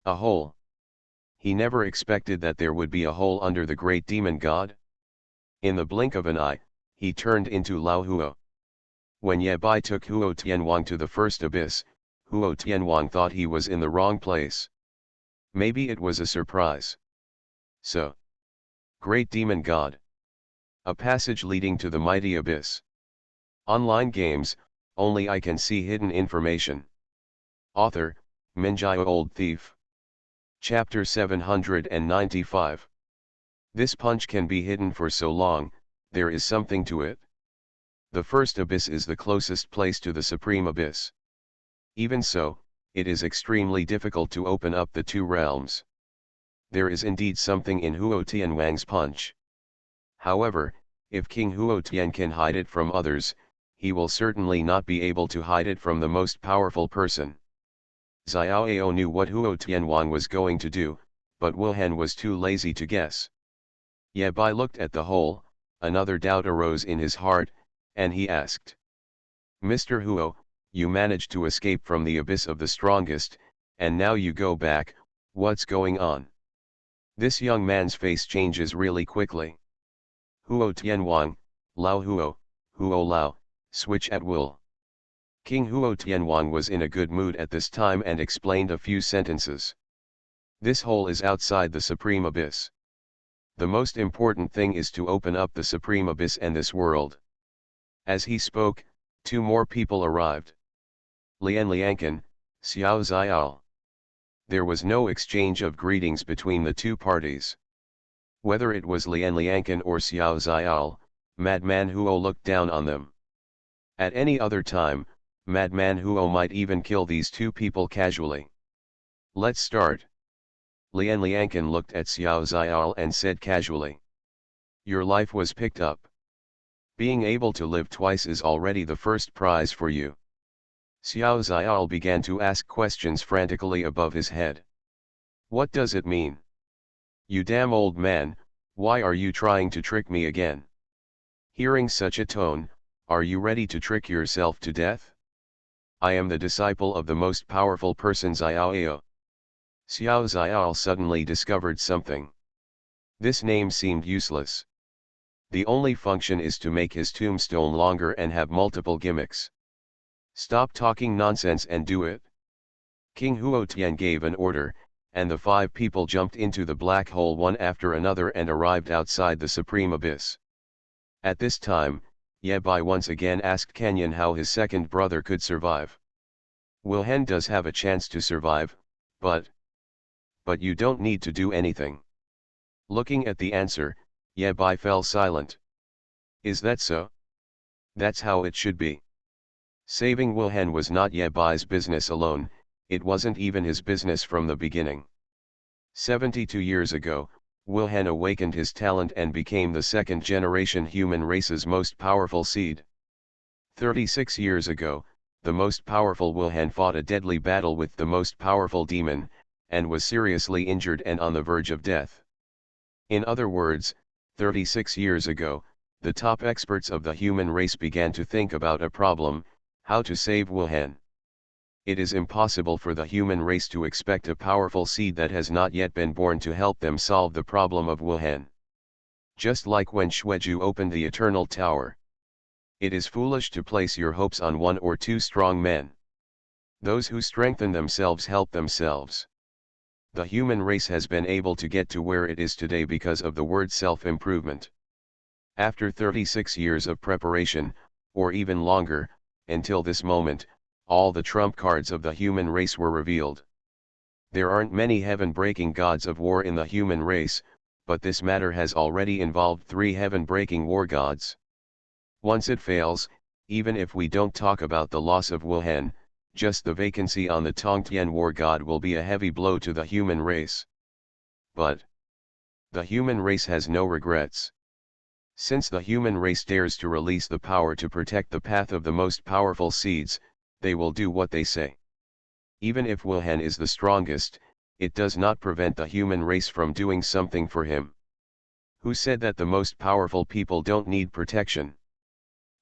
[SPEAKER 1] A hole. He never expected that there would be a hole under the great demon god. In the blink of an eye, he turned into Lao Huo. When Ye Bai took Huo Tianwang to the first abyss, Huo Tianwang thought he was in the wrong place. Maybe it was a surprise. So. Great demon god. A passage leading to the mighty abyss. Online games, only I can see hidden information. Author, Minjio Old Thief. Chapter 795. This punch can be hidden for so long, there is something to it. The first abyss is the closest place to the supreme abyss. Even so, it is extremely difficult to open up the two realms. There is indeed something in Huo Tianwang's punch. However, if King Huo Tian can hide it from others, he will certainly not be able to hide it from the most powerful person. Xiaoao knew what Huo Tianwang was going to do, but Wuhan was too lazy to guess. Ye Bai looked at the hole, another doubt arose in his heart, and he asked. Mr. Huo, you managed to escape from the abyss of the strongest, and now you go back, what's going on? This young man's face changes really quickly. Huo Tianwang, Lao Huo, Huo Lao, switch at will. King Huo Tianwang was in a good mood at this time and explained a few sentences. This hole is outside the supreme abyss. The most important thing is to open up the supreme abyss and this world. As he spoke, two more people arrived. Lian Liankan, Xiao Ziyao. There was no exchange of greetings between the two parties. Whether it was Lian Liankan or Xiao Ziyao, Madman Huo looked down on them. At any other time, Madman Huo might even kill these two people casually. Let's start. Lian Liankan looked at Xiao Ziyao and said casually. Your life was picked up. Being able to live twice is already the first prize for you. Xiao Ziyao began to ask questions frantically above his head. What does it mean? You damn old man, why are you trying to trick me again? Hearing such a tone, are you ready to trick yourself to death? I am the disciple of the most powerful person Xiaoao. Xiao Ziyao suddenly discovered something. This name seemed useless. The only function is to make his tombstone longer and have multiple gimmicks. Stop talking nonsense and do it. King Huotian gave an order, and the 5 people jumped into the black hole one after another and arrived outside the supreme abyss. At this time, Ye Bai once again asked Kenyan how his second brother could survive. Wilhen does have a chance to survive, but you don't need to do anything. Looking at the answer, Ye Bai fell silent. Is that so? That's how it should be. Saving Wilhen was not Ye Bai's business alone, it wasn't even his business from the beginning. 72 years ago, Wilhen awakened his talent and became the second-generation human race's most powerful seed. 36 years ago, the most powerful Wilhen fought a deadly battle with the most powerful demon, and was seriously injured and on the verge of death. In other words, 36 years ago, the top experts of the human race began to think about a problem: how to save Wuhan. It is impossible for the human race to expect a powerful seed that has not yet been born to help them solve the problem of Wuhan. Just like when Xueju opened the Eternal Tower. It is foolish to place your hopes on one or two strong men. Those who strengthen themselves help themselves. The human race has been able to get to where it is today because of the word self-improvement. After 36 years of preparation, or even longer, until this moment, all the trump cards of the human race were revealed. There aren't many heaven-breaking gods of war in the human race, but this matter has already involved 3 heaven-breaking war gods. Once it fails, even if we don't talk about the loss of Wuhan, just the vacancy on the Tongtian war god will be a heavy blow to the human race. But the human race has no regrets. Since the human race dares to release the power to protect the path of the most powerful seeds, they will do what they say. Even if Wuhan is the strongest, it does not prevent the human race from doing something for him. Who said that the most powerful people don't need protection?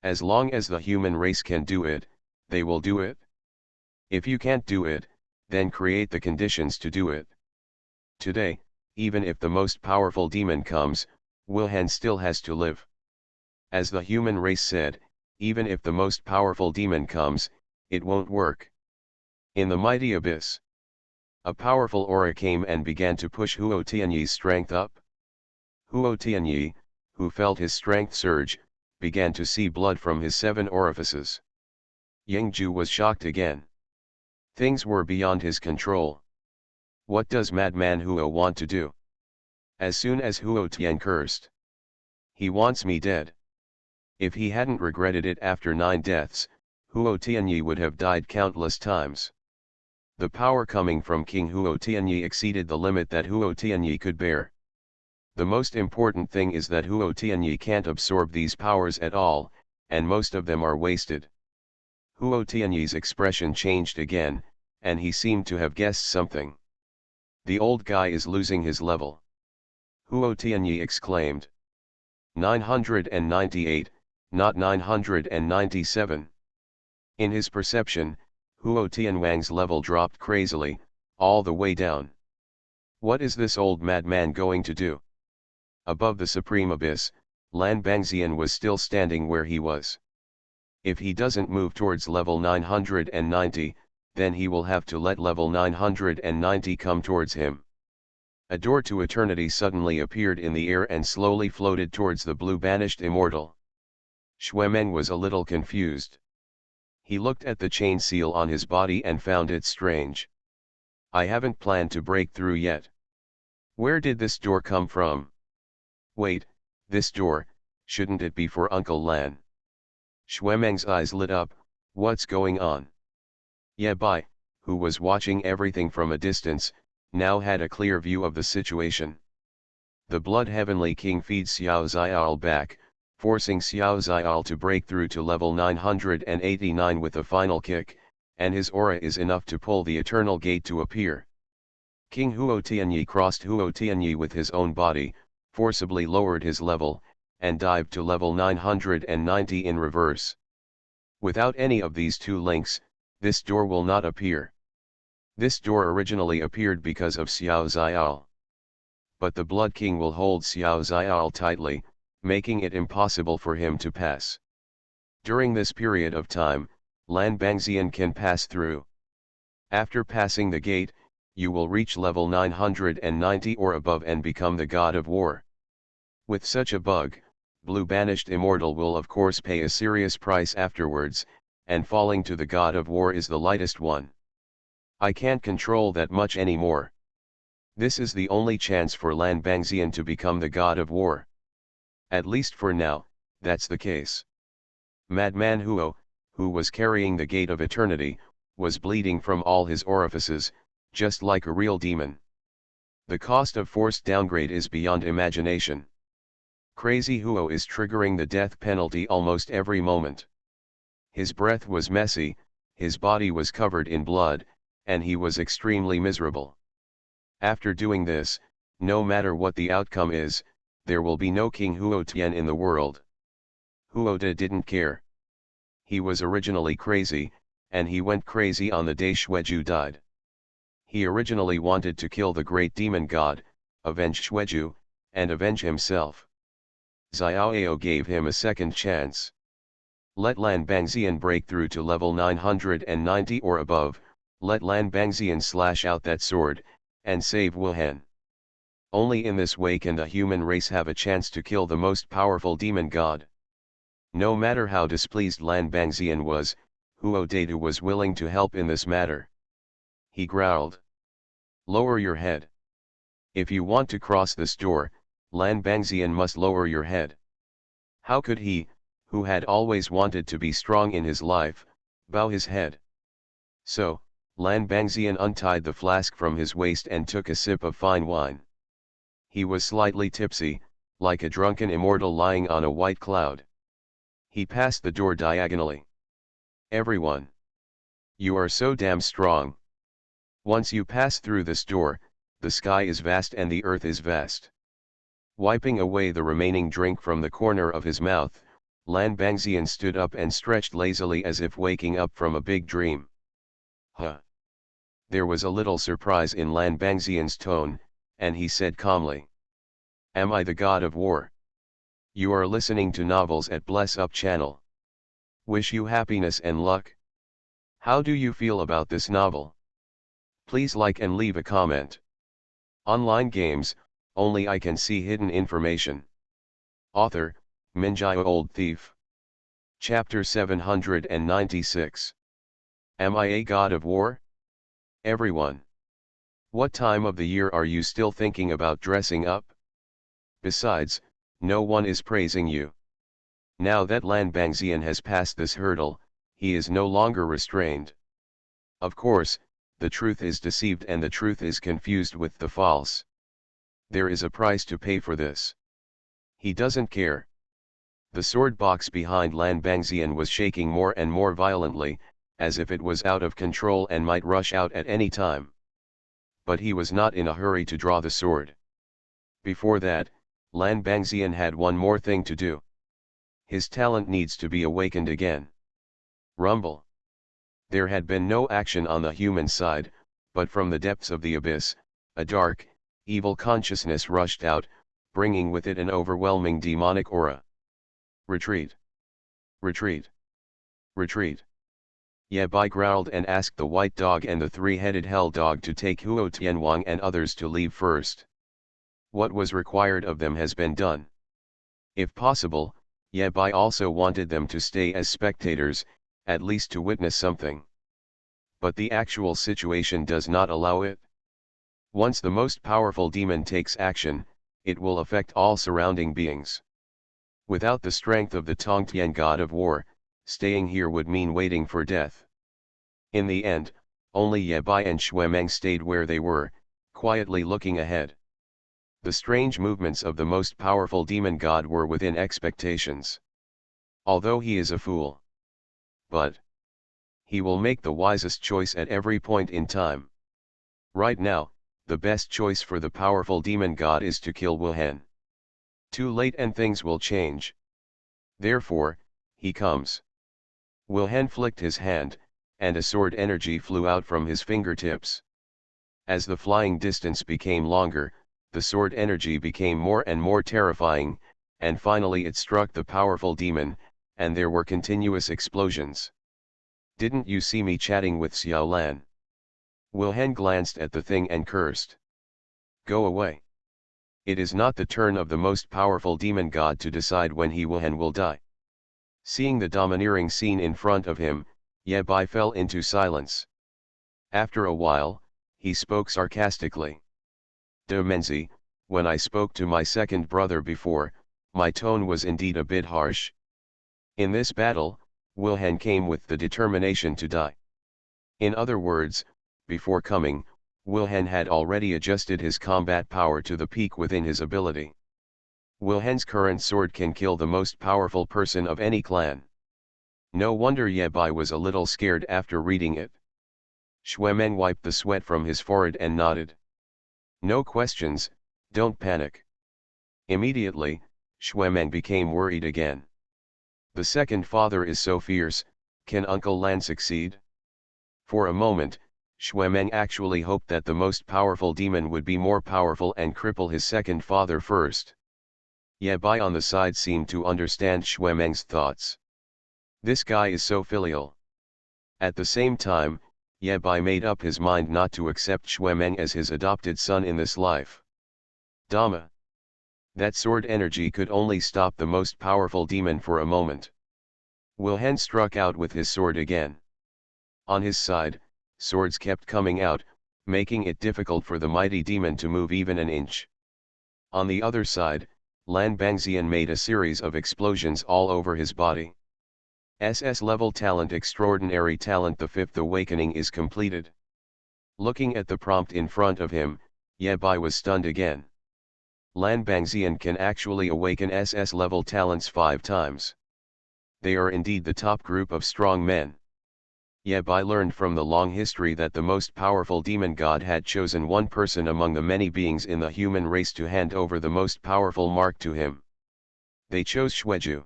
[SPEAKER 1] As long as the human race can do it, they will do it. If you can't do it, then create the conditions to do it. Today, even if the most powerful demon comes, Wuhan still has to live. As the human race said, even if the most powerful demon comes, it won't work. In the mighty abyss, a powerful aura came and began to push Huo Tianyi's strength up. Huo Tianyi, who felt his strength surge, began to see blood from his 7 orifices. Yingju was shocked again. Things were beyond his control. What does Madman Huo want to do? As soon as Huo Tian cursed. He wants me dead. If he hadn't regretted it after 9 deaths, Huo Tianyi would have died countless times. The power coming from King Huo Tianyi exceeded the limit that Huo Tianyi could bear. The most important thing is that Huo Tianyi can't absorb these powers at all, and most of them are wasted. Huo Tianyi's expression changed again, and he seemed to have guessed something. The old guy is losing his level. Huo Tianyi exclaimed. 998, not 997. In his perception, Huo Tianwang's level dropped crazily, all the way down. What is this old madman going to do? Above the supreme abyss, Lan Bangxian was still standing where he was. If he doesn't move towards level 990, then he will have to let level 990 come towards him. A door to eternity suddenly appeared in the air and slowly floated towards the blue banished immortal. Xuemeng was a little confused. He looked at the chain seal on his body and found it strange. I haven't planned to break through yet. Where did this door come from? Wait, this door, shouldn't it be for Uncle Lan? Xuemeng's eyes lit up. What's going on? Ye Bai, who was watching everything from a distance, now had a clear view of the situation. The Blood Heavenly King feeds Xiao Zial back, forcing Xiao Zial to break through to level 989 with a final kick, and his aura is enough to pull the Eternal Gate to appear. King Huo Tianyi crossed Huo Tianyi with his own body, forcibly lowered his level, and dived to level 990 in reverse. Without any of these 2 links, this door will not appear. This door originally appeared because of Xiao Zial. But the Blood King will hold Xiao Zial tightly, making it impossible for him to pass. During this period of time, Lan Bangxian can pass through. After passing the gate, you will reach level 990 or above and become the god of war. With such a bug, Blue Banished Immortal will of course pay a serious price afterwards, and falling to the god of war is the lightest one. I can't control that much anymore. This is the only chance for Lan Bangxian to become the god of war. At least for now, that's the case. Madman Huo, who was carrying the Gate of Eternity, was bleeding from all his orifices, just like a real demon. The cost of forced downgrade is beyond imagination. Crazy Huo is triggering the death penalty almost every moment. His breath was messy, his body was covered in blood, and he was extremely miserable. After doing this, no matter what the outcome is, there will be no King Huo Tian in the world. Huota didn't care. He was originally crazy, and he went crazy on the day Xueju died. He originally wanted to kill the great demon god, avenge Xueju, and avenge himself. Xiaoao gave him a second chance. Let Lan Bangxian break through to level 990 or above, let Lan Bangxian slash out that sword, and save Wuhan. Only in this way can the human race have a chance to kill the most powerful demon god. No matter how displeased Lan Bangxian was, Huo Data was willing to help in this matter. He growled. Lower your head. If you want to cross this door, Lan Bangxian must lower your head. How could he, who had always wanted to be strong in his life, bow his head? So, Lan Bangxian untied the flask from his waist and took a sip of fine wine. He was slightly tipsy, like a drunken immortal lying on a white cloud. He passed the door diagonally. Everyone. You are so damn strong. Once you pass through this door, the sky is vast and the earth is vast. Wiping away the remaining drink from the corner of his mouth, Lan Bangxian stood up and stretched lazily as if waking up from a big dream. Huh. There was a little surprise in Lan Bangxian's tone, and he said calmly. Am I the god of war? You are listening to novels at Bless Up channel. Wish you happiness and luck. How do you feel about this novel? Please like and leave a comment. Online games, only I can see hidden information. Author, Minjai Old Thief. Chapter 796. Am I a god of war? Everyone. What time of the year are you still thinking about dressing up? Besides, no one is praising you. Now that Lan Bangxian has passed this hurdle, he is no longer restrained. Of course, the truth is deceived and the truth is confused with the false. There is a price to pay for this. He doesn't care. The sword box behind Lan Bangxian was shaking more and more violently, as if it was out of control and might rush out at any time. But he was not in a hurry to draw the sword. Before that, Lan Bangxian had one more thing to do. His talent needs to be awakened again. Rumble. There had been no action on the human side, but from the depths of the abyss, a dark, evil consciousness rushed out, bringing with it an overwhelming demonic aura. Retreat. Retreat. Retreat. Ye Bai growled and asked the white dog and the three-headed hell dog to take Huo Tianwang and others to leave first. What was required of them has been done. If possible, Ye Bai also wanted them to stay as spectators, at least to witness something. But the actual situation does not allow it. Once the most powerful demon takes action, it will affect all surrounding beings. Without the strength of the Tongtian god of war, staying here would mean waiting for death. In the end, only Ye Bai and Xuemeng stayed where they were, quietly looking ahead. The strange movements of the most powerful demon god were within expectations. Although he is a fool. But he will make the wisest choice at every point in time. Right now, the best choice for the powerful demon god is to kill Wuhan. Too late and things will change. Therefore, he comes. Wuhan flicked his hand, and a sword energy flew out from his fingertips. As the flying distance became longer, the sword energy became more and more terrifying, and finally it struck the powerful demon, and there were continuous explosions. Didn't you see me chatting with Xiao Lan? Wuhan glanced at the thing and cursed. Go away. It is not the turn of the most powerful demon god to decide when he Wuhan will die. Seeing the domineering scene in front of him, Ye Bai fell into silence. After a while, he spoke sarcastically. De Menzi, when I spoke to my second brother before, my tone was indeed a bit harsh. In this battle, Wuhan came with the determination to die. In other words, before coming, Wuhan had already adjusted his combat power to the peak within his ability. Wuhan's current sword can kill the most powerful person of any clan. No wonder Ye Bai was a little scared after reading it. Xuemeng wiped the sweat from his forehead and nodded. No questions, don't panic. Immediately, Xuemeng became worried again. The second father is so fierce, can Uncle Lan succeed? For a moment, Xuemeng actually hoped that the most powerful demon would be more powerful and cripple his second father first. Ye Bai on the side seemed to understand Xuemeng's thoughts. This guy is so filial. At the same time, Ye Bai made up his mind not to accept Xuemeng as his adopted son in this life. Dama. That sword energy could only stop the most powerful demon for a moment. Wilhen struck out with his sword again. On his side, swords kept coming out, making it difficult for the mighty demon to move even an inch. On the other side, Lan Bangxian made a series of explosions all over his body. SS level talent, extraordinary talent. The fifth awakening is completed. Looking at the prompt in front of him, Ye Bai was stunned again. Lan Bangxian can actually awaken SS level talents 5 times. They are indeed the top group of strong men. Ye Bai learned from the long history that the most powerful demon god had chosen one person among the many beings in the human race to hand over the most powerful mark to him. They chose Xueju.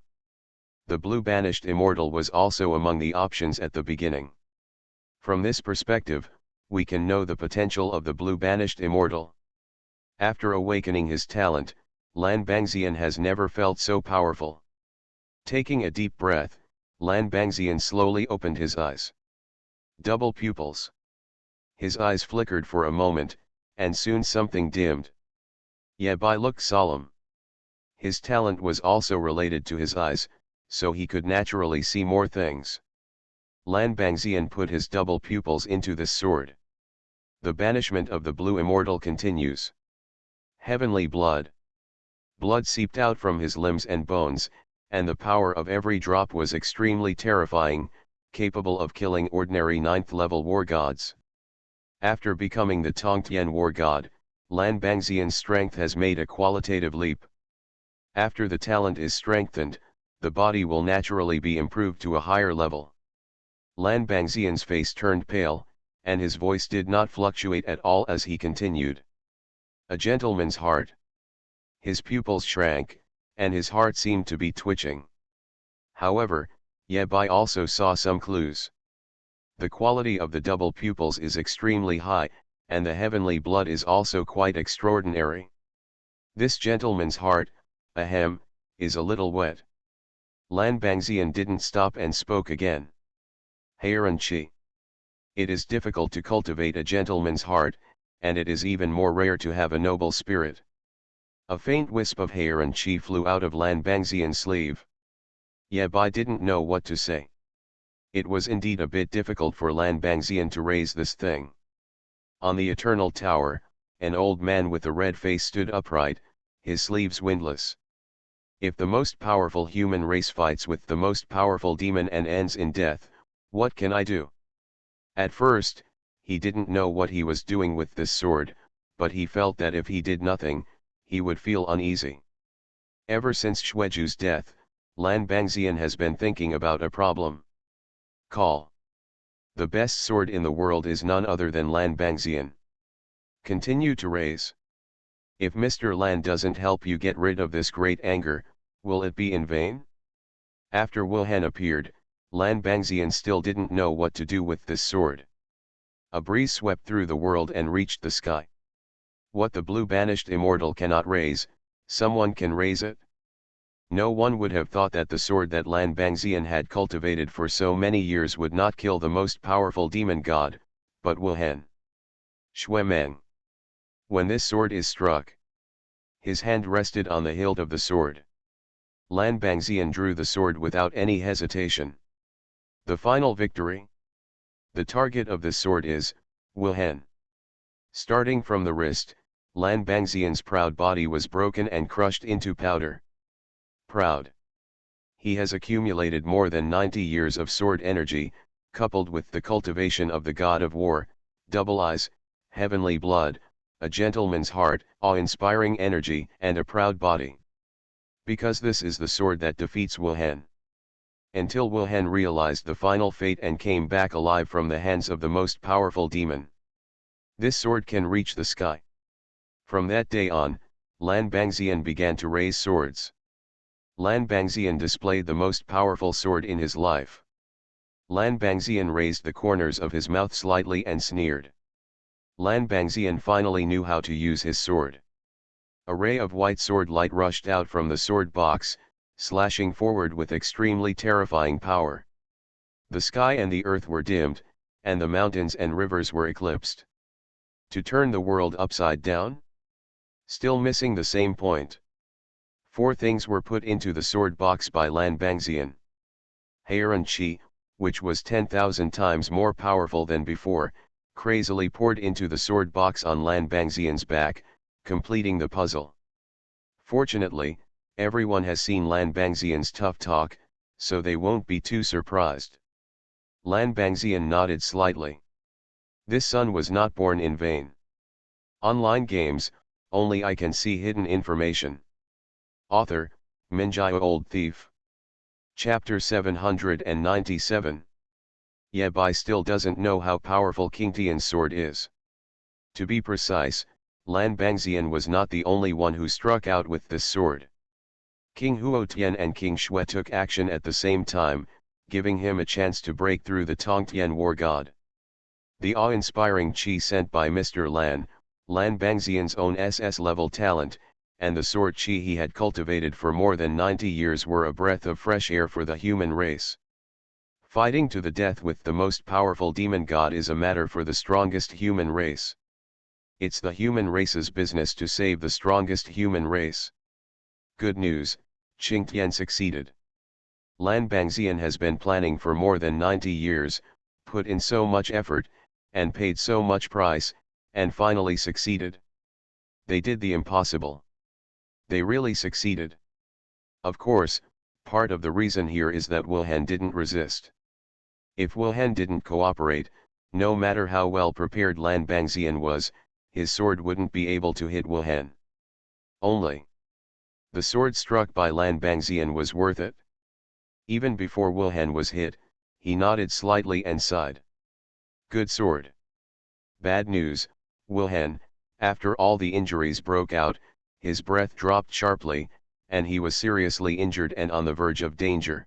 [SPEAKER 1] The blue banished immortal was also among the options at the beginning. From this perspective, we can know the potential of the blue banished immortal. After awakening his talent, Lan Bangxian has never felt so powerful. Taking a deep breath, Lan Bangxian slowly opened his eyes. Double pupils. His eyes flickered for a moment, and soon something dimmed. Ye Bai looked solemn. His talent was also related to his eyes, so he could naturally see more things. Lan Bangxian put his double pupils into this sword. The banishment of the blue immortal continues. Heavenly blood. Blood seeped out from his limbs and bones, and the power of every drop was extremely terrifying, capable of killing ordinary 9th level war gods. After becoming the Tongtian war god, Lan Bangxian's strength has made a qualitative leap. After the talent is strengthened, the body will naturally be improved to a higher level. Lan Bangxian's face turned pale, and his voice did not fluctuate at all as he continued. A gentleman's heart. His pupils shrank, and his heart seemed to be twitching. However, Ye Bai also saw some clues. The quality of the double pupils is extremely high, and the heavenly blood is also quite extraordinary. This gentleman's heart, ahem, is a little wet. Lan Bangxian didn't stop and spoke again. Heiran Qi. It is difficult to cultivate a gentleman's heart, and it is even more rare to have a noble spirit. A faint wisp of Heiran Qi flew out of Lan Bangxian's sleeve. Ye Bai didn't know what to say. It was indeed a bit difficult for Lan Bangxian to raise this thing. On the Eternal Tower, an old man with a red face stood upright, his sleeves windless. If the most powerful human race fights with the most powerful demon and ends in death, what can I do? At first, he didn't know what he was doing with this sword, but he felt that if he did nothing, he would feel uneasy. Ever since Xueju's death, Lan Bangxian has been thinking about a problem. Call. The best sword in the world is none other than Lan Bangxian. Continue to raise. If Mr. Lan doesn't help you get rid of this great anger, will it be in vain? After Wilhen appeared, Lan Bangxian still didn't know what to do with this sword. A breeze swept through the world and reached the sky. What the blue banished immortal cannot raise, someone can raise it. No one would have thought that the sword that Lan Bangxian had cultivated for so many years would not kill the most powerful demon god, but Wilhen. Xuemeng. When this sword is struck. His hand rested on the hilt of the sword. Lan Bangxian drew the sword without any hesitation. The final victory. The target of this sword is, Wilhen. Starting from the wrist, Lan Bangxian's proud body was broken and crushed into powder. Proud. He has accumulated more than 90 years of sword energy, coupled with the cultivation of the god of war, double eyes, heavenly blood, a gentleman's heart, awe-inspiring energy, and a proud body. Because this is the sword that defeats Wilhen. Until Wilhen realized the final fate and came back alive from the hands of the most powerful demon. This sword can reach the sky. From that day on, Lan Bangxian began to raise swords. Lan Bangxian displayed the most powerful sword in his life. Lan Bangxian raised the corners of his mouth slightly and sneered. Lan Bangxian finally knew how to use his sword. A ray of white sword light rushed out from the sword box, slashing forward with extremely terrifying power. The sky and the earth were dimmed, and the mountains and rivers were eclipsed. To turn the world upside down? Still missing the same point. 4 things were put into the sword box by Lan Bangxian. Heiran Qi, which was 10,000 times more powerful than before, crazily poured into the sword box on Lan Bangxian's back, completing the puzzle. Fortunately, everyone has seen Lan Bangxian's tough talk, so they won't be too surprised. Lan Bangxian nodded slightly. This son was not born in vain. Online games, only I can see hidden information. Author, Minjai Old Thief. Chapter 797. Yebai still doesn't know how powerful King Tian's sword is. To be precise, Lan Bangxian was not the only one who struck out with this sword. King Huotian and King Shui took action at the same time, giving him a chance to break through the Tongtian war god. The awe-inspiring qi sent by Mr. Lan Bangxian's own SS-level talent, and the sword qi he had cultivated for more than 90 years were a breath of fresh air for the human race. Fighting to the death with the most powerful demon god is a matter for the strongest human race. It's the human race's business to save the strongest human race. Good news, Qing Tian succeeded. Lan Bangxian has been planning for more than 90 years, put in so much effort, and paid so much price, and finally succeeded. They did the impossible. They really succeeded. Of course, part of the reason here is that Wilhen didn't resist. If Wilhen didn't cooperate, no matter how well prepared Lan Bangxian was, his sword wouldn't be able to hit Wilhen. Only the sword struck by Lan Bangxian was worth it. Even before Wilhen was hit, he nodded slightly and sighed. Good sword. Bad news, Wilhen, after all the injuries broke out, his breath dropped sharply, and he was seriously injured and on the verge of danger.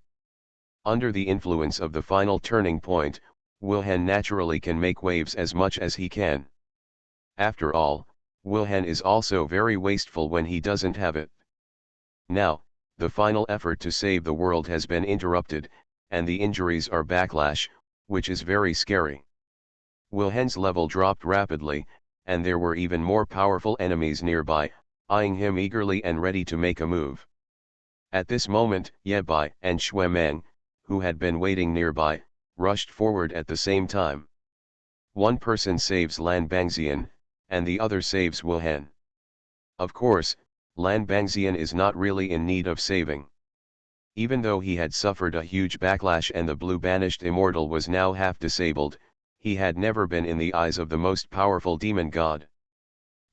[SPEAKER 1] Under the influence of the final turning point, Wilhen naturally can make waves as much as he can. After all, Wilhen is also very wasteful when he doesn't have it. Now, the final effort to save the world has been interrupted, and the injuries are backlash, which is very scary. Wilhen's level dropped rapidly, and there were even more powerful enemies nearby, eyeing him eagerly and ready to make a move. At this moment, Yebai and Shui Meng, who had been waiting nearby, rushed forward at the same time. One person saves Lan Bangxian, and the other saves Wilhen. Of course, Lan Bangxian is not really in need of saving. Even though he had suffered a huge backlash and the blue banished immortal was now half disabled, he had never been in the eyes of the most powerful demon god.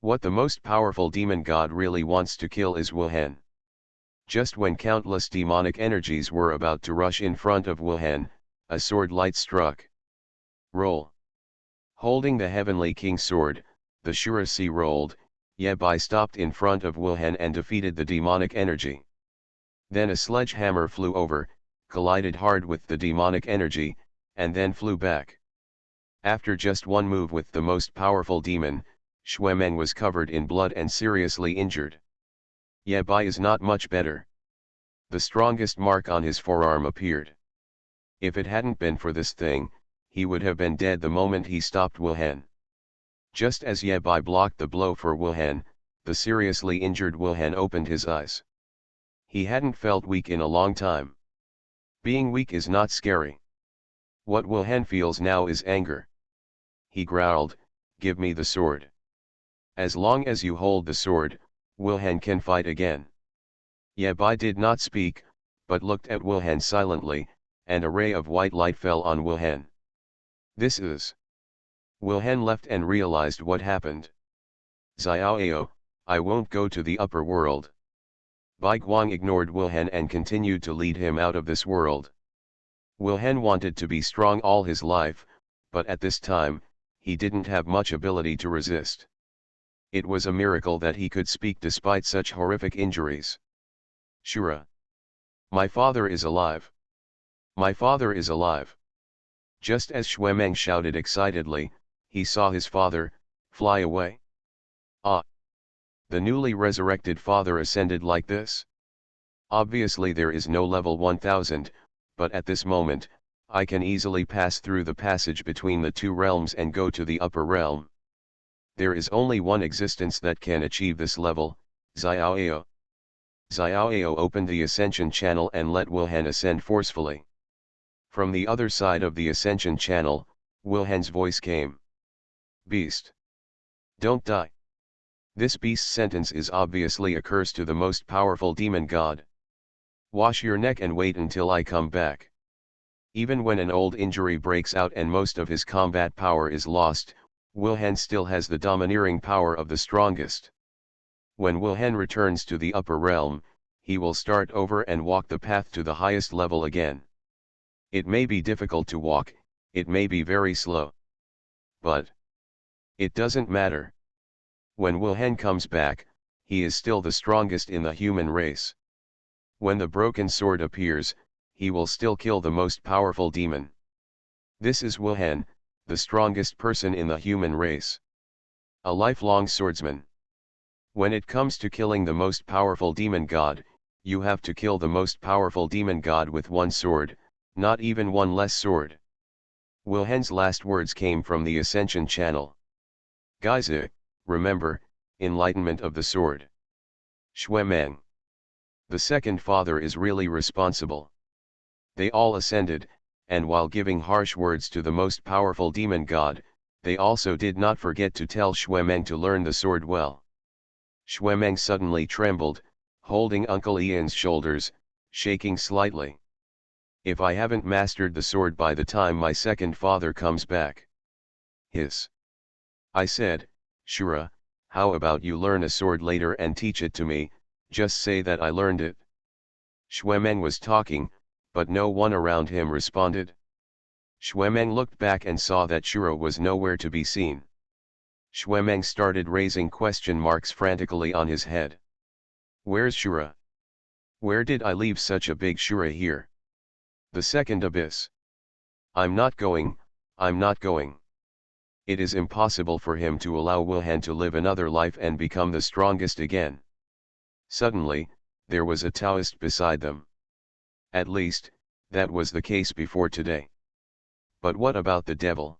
[SPEAKER 1] What the most powerful demon god really wants to kill is Wilhen. Just when countless demonic energies were about to rush in front of Wilhen, a sword light struck. Roll. Holding the heavenly king's sword, the Shurasi rolled. Yebai stopped in front of Wilhen and defeated the demonic energy. Then a sledgehammer flew over, collided hard with the demonic energy, and then flew back. After just one move with the most powerful demon, Shui Meng was covered in blood and seriously injured. Yebai is not much better. The strongest mark on his forearm appeared. If it hadn't been for this thing, he would have been dead the moment he stopped Wilhen. Just as Yebai blocked the blow for Wilhen, the seriously injured Wilhen opened his eyes. He hadn't felt weak in a long time. Being weak is not scary. What Wilhen feels now is anger. He growled, "Give me the sword. As long as you hold the sword, Wilhen can fight again." Yebai did not speak, but looked at Wilhen silently, and a ray of white light fell on Wilhen. This is... Wilhen left and realized what happened. Xiaoao, I won't go to the upper world. Bai Guang ignored Wilhen and continued to lead him out of this world. Wilhen wanted to be strong all his life, but at this time, he didn't have much ability to resist. It was a miracle that he could speak despite such horrific injuries. Shura. My father is alive. My father is alive. Just as Xuemeng shouted excitedly, he saw his father fly away. Ah! The newly resurrected father ascended like this? Obviously there is no level 1000, but at this moment, I can easily pass through the passage between the two realms and go to the upper realm. There is only one existence that can achieve this level, Xiaoao. Xiaoao opened the ascension channel and let Wilhen ascend forcefully. From the other side of the ascension channel, Wilhen's voice came. Beast! Don't die! This beast sentence is obviously a curse to the most powerful demon god. Wash your neck and wait until I come back. Even when an old injury breaks out and most of his combat power is lost, Wilhen still has the domineering power of the strongest. When Wilhen returns to the upper realm, he will start over and walk the path to the highest level again. It may be difficult to walk, it may be very slow. But it doesn't matter. When Wilhen comes back, he is still the strongest in the human race. When the broken sword appears, he will still kill the most powerful demon. This is Wilhen, the strongest person in the human race. A lifelong swordsman. When it comes to killing the most powerful demon god, you have to kill the most powerful demon god with one sword, not even one less sword. Wilhen's last words came from the Ascension Channel. Gaize, remember, enlightenment of the sword. Xuemeng. The second father is really responsible. They all ascended, and while giving harsh words to the most powerful demon god, they also did not forget to tell Xuemeng to learn the sword well. Xuemeng suddenly trembled, holding Uncle Ian's shoulders, shaking slightly. If I haven't mastered the sword by the time my second father comes back. Hiss. I said, Shura, how about you learn a sword later and teach it to me, just say that I learned it. Xuemeng was talking, but no one around him responded. Xuemeng looked back and saw that Shura was nowhere to be seen. Xuemeng started raising question marks frantically on his head. Where's Shura? Where did I leave such a big Shura here? The second abyss. I'm not going. It is impossible for him to allow Wilhen to live another life and become the strongest again. Suddenly, there was a Taoist beside them. At least, that was the case before today. But what about the devil?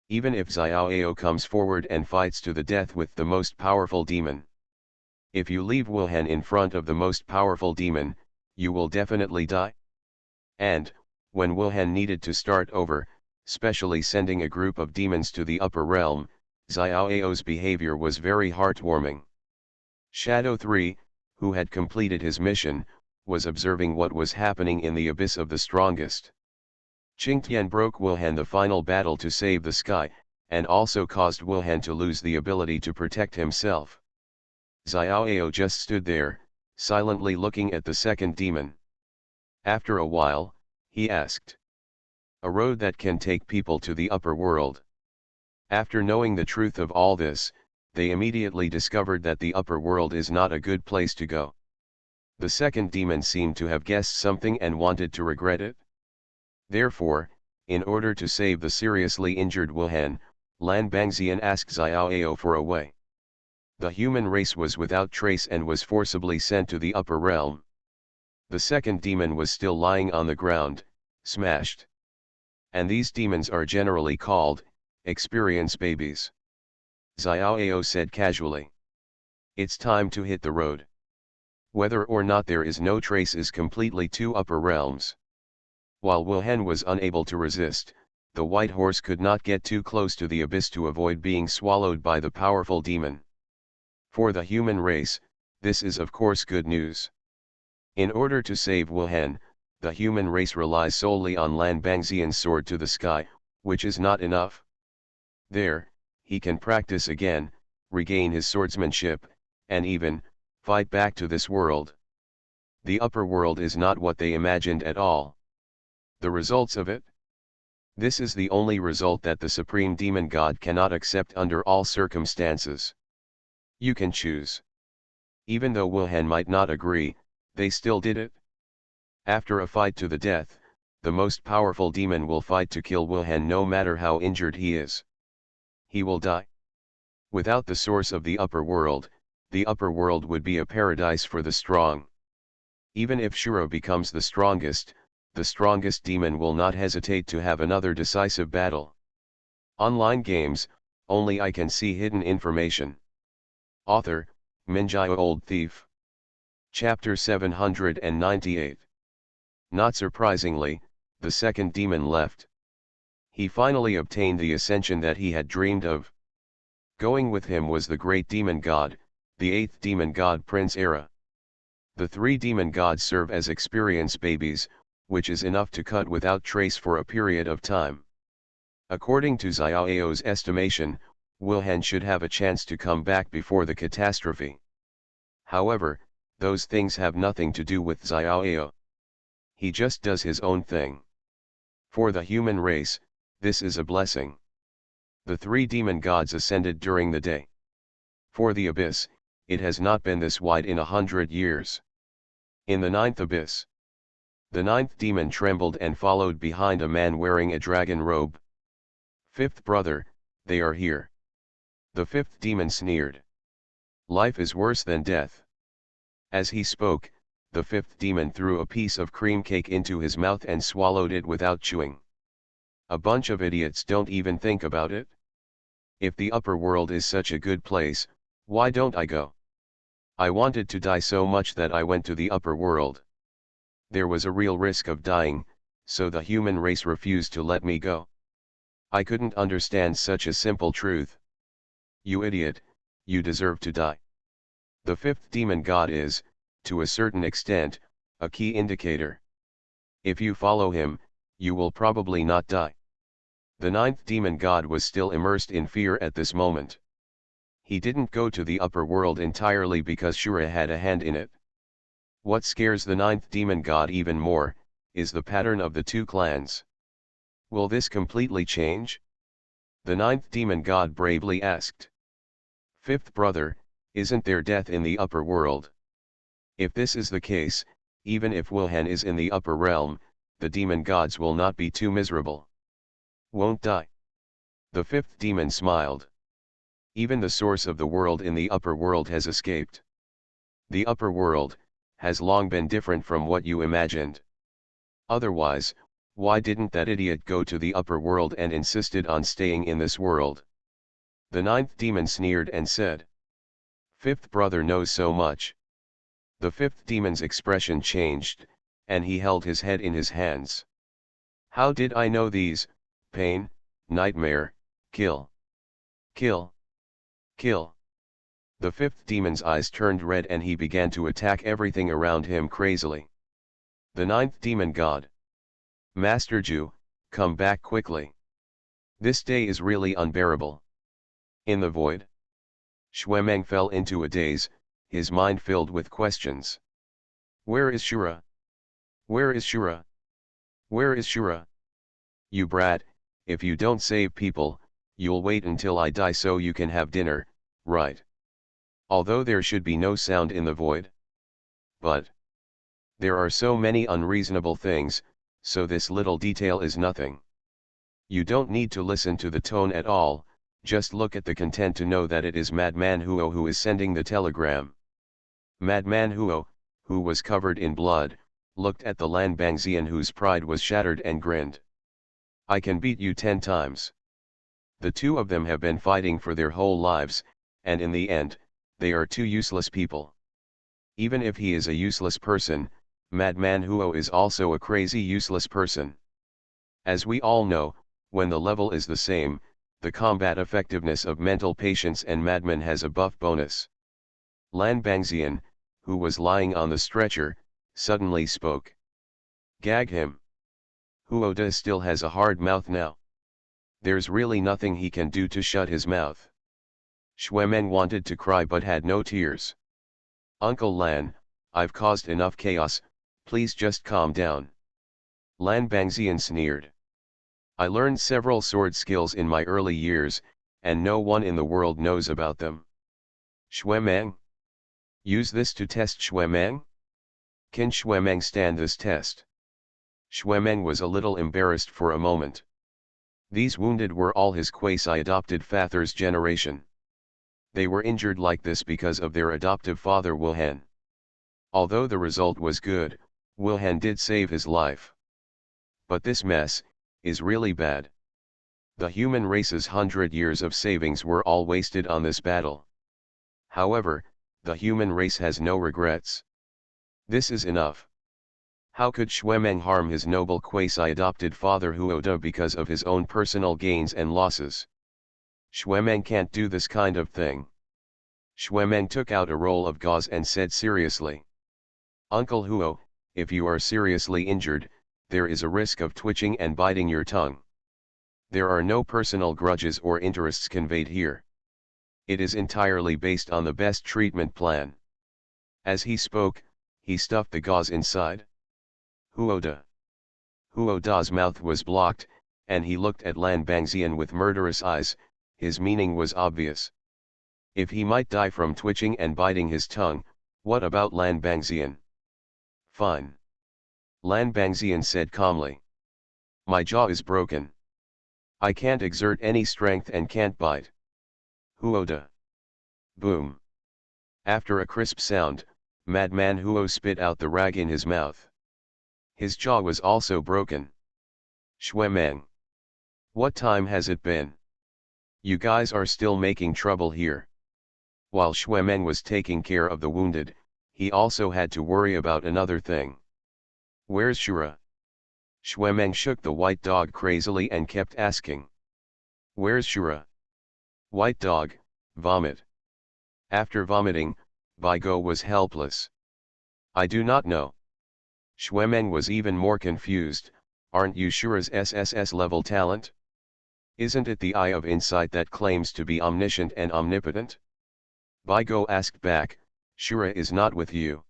[SPEAKER 1] Even if Xiaoao comes forward and fights to the death with the most powerful demon. If you leave Wilhen in front of the most powerful demon, you will definitely die. And, when Wilhen needed to start over, specially sending a group of demons to the upper realm, Xiaoao's behavior was very heartwarming. Shadow 3, who had completed his mission, was observing what was happening in the abyss of the strongest. Qingtian broke Wilhen the final battle to save the sky, and also caused Wilhen to lose the ability to protect himself. Xiaoao just stood there, silently looking at the second demon. After a while, he asked. A road that can take people to the upper world. After knowing the truth of all this, they immediately discovered that the upper world is not a good place to go. The second demon seemed to have guessed something and wanted to regret it. Therefore, in order to save the seriously injured Wilhen, Lan Bangxian asked Xiaoao for a way. The human race was without trace and was forcibly sent to the upper realm. The second demon was still lying on the ground, smashed. And these demons are generally called experience babies. Xiaoao said casually. It's time to hit the road. Whether or not there is no trace is completely two upper realms. While Wilhen was unable to resist, the white horse could not get too close to the abyss to avoid being swallowed by the powerful demon. For the human race, this is of course good news. In order to save Wilhen, the human race relies solely on Lan Bangxian's sword to the sky, which is not enough. There, he can practice again, regain his swordsmanship, and even fight back to this world. The upper world is not what they imagined at all. The results of it? This is the only result that the supreme demon god cannot accept under all circumstances. You can choose. Even though Wilhen might not agree, they still did it. After a fight to the death, the most powerful demon will fight to kill Wuhan no matter how injured he is. He will die. Without the source of the upper world would be a paradise for the strong. Even if Shura becomes the strongest demon will not hesitate to have another decisive battle. Online games, only I can see hidden information. Author, Minjaya Old Thief. Chapter 798. Not surprisingly, the second demon left. He finally obtained the ascension that he had dreamed of. Going with him was the great demon god, the eighth demon god Prince Era. The three demon gods serve as experience babies, which is enough to cut without trace for a period of time. According to Xiao's estimation, Wuhan should have a chance to come back before the catastrophe. However, those things have nothing to do with Xiao. He just does his own thing. For the human race, this is a blessing. The three demon gods ascended during the day. For the abyss, it has not been this wide in 100 years. In the ninth abyss, the ninth demon trembled and followed behind a man wearing a dragon robe. Fifth brother, they are here. The fifth demon sneered. Life is worse than death. As he spoke, the fifth demon threw a piece of cream cake into his mouth and swallowed it without chewing. A bunch of idiots don't even think about it. If the upper world is such a good place, why don't I go? I wanted to die so much that I went to the upper world. There was a real risk of dying, so the human race refused to let me go. I couldn't understand such a simple truth. You idiot, you deserve to die. The fifth demon god is, to a certain extent, a key indicator. If you follow him, you will probably not die. The ninth demon god was still immersed in fear at this moment. He didn't go to the upper world entirely because Shura had a hand in it. What scares the ninth demon god even more, is the pattern of the two clans. Will this completely change? The ninth demon god bravely asked. Fifth brother, isn't there death in the upper world? If this is the case, even if Wuhan is in the upper realm, the demon gods will not be too miserable. Won't die. The fifth demon smiled. Even the source of the world in the upper world has escaped. The upper world has long been different from what you imagined. Otherwise, why didn't that idiot go to the upper world and insisted on staying in this world? The ninth demon sneered and said. Fifth brother knows so much. The fifth demon's expression changed, and he held his head in his hands. How did I know these? Pain, nightmare, kill. Kill. Kill. The fifth demon's eyes turned red and he began to attack everything around him crazily. The ninth demon god. Master Ju, come back quickly. This day is really unbearable. In the void, Xuemeng fell into a daze, his mind filled with questions. Where is Shura? Where is Shura? Where is Shura? You brat, if you don't save people, you'll wait until I die so you can have dinner, right? Although there should be no sound in the void. But there are so many unreasonable things, so this little detail is nothing. You don't need to listen to the tone at all, just look at the content to know that it is Madman Huo who is sending the telegram. Madman Huo, who was covered in blood, looked at the Lan Bangxian whose pride was shattered and grinned. I can beat you 10 times. The two of them have been fighting for their whole lives, and in the end, they are two useless people. Even if he is a useless person, Madman Huo is also a crazy useless person. As we all know, when the level is the same, the combat effectiveness of mental patience and madman has a buff bonus. Lan Bangxian, who was lying on the stretcher, suddenly spoke. Gag him. Huoda still has a hard mouth now. There's really nothing he can do to shut his mouth. Xuemeng wanted to cry but had no tears. Uncle Lan, I've caused enough chaos, please just calm down. Lan Bangxian sneered. I learned several sword skills in my early years, and no one in the world knows about them. Xuemeng? Use this to test Xuemeng? Can Xuemeng stand this test? Xuemeng was a little embarrassed for a moment. These wounded were all his quasi-adopted father's generation. They were injured like this because of their adoptive father Wuhan. Although the result was good, Wuhan did save his life. But this mess is really bad. The human race's 100 years of savings were all wasted on this battle. However, the human race has no regrets. This is enough. How could Xuemeng harm his noble quasi-adopted father Huoda because of his own personal gains and losses? Xuemeng can't do this kind of thing. Xuemeng took out a roll of gauze and said seriously. Uncle Huo, if you are seriously injured, there is a risk of twitching and biting your tongue. There are no personal grudges or interests conveyed here. It is entirely based on the best treatment plan. As he spoke, he stuffed the gauze inside. Huoda. Huoda's mouth was blocked, and he looked at Lan Bangxian with murderous eyes. His meaning was obvious. If he might die from twitching and biting his tongue, what about Lan Bangxian? Fine. Lan Bangxian said calmly. My jaw is broken. I can't exert any strength and can't bite. Huoda. Boom. After a crisp sound, Madman Huo spit out the rag in his mouth. His jaw was also broken. Xuemeng. What time has it been? You guys are still making trouble here. While Xuemeng was taking care of the wounded, he also had to worry about another thing. Where's Shura? Xuemeng shook the white dog crazily and kept asking. Where's Shura? White dog, vomit. After vomiting, Baigo was helpless. I do not know. Xuemeng was even more confused. Aren't you Shura's SSS level talent? Isn't it the eye of insight that claims to be omniscient and omnipotent? Baigo asked back, Shura is not with you.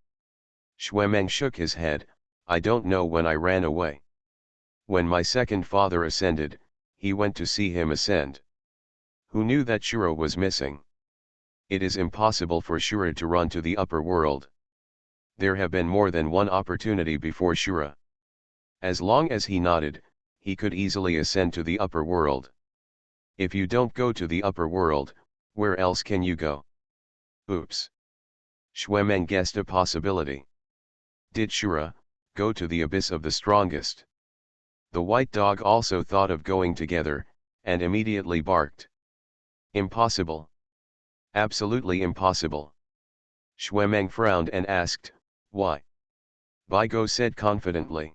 [SPEAKER 1] Xuemeng shook his head, I don't know when I ran away. When my second father ascended, he went to see him ascend. Who knew that Shura was missing? It is impossible for Shura to run to the upper world. There have been more than one opportunity before Shura. As long as he nodded, he could easily ascend to the upper world. If you don't go to the upper world, where else can you go? Oops. Xuemeng guessed a possibility. Did Shura go to the abyss of the strongest? The white dog also thought of going together, and immediately barked. Impossible. Absolutely impossible. Xuemeng frowned and asked, why? Baigo said confidently.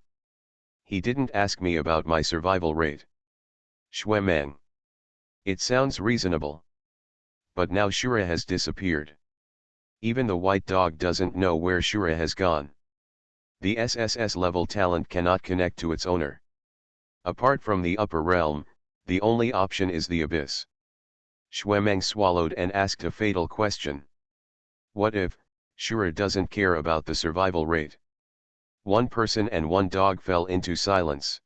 [SPEAKER 1] He didn't ask me about my survival rate. Xuemeng. It sounds reasonable. But now Shura has disappeared. Even the white dog doesn't know where Shura has gone. The SSS level talent cannot connect to its owner. Apart from the upper realm, the only option is the abyss. Xuemeng swallowed and asked a fatal question. What if Shura doesn't care about the survival rate? One person and one dog fell into silence.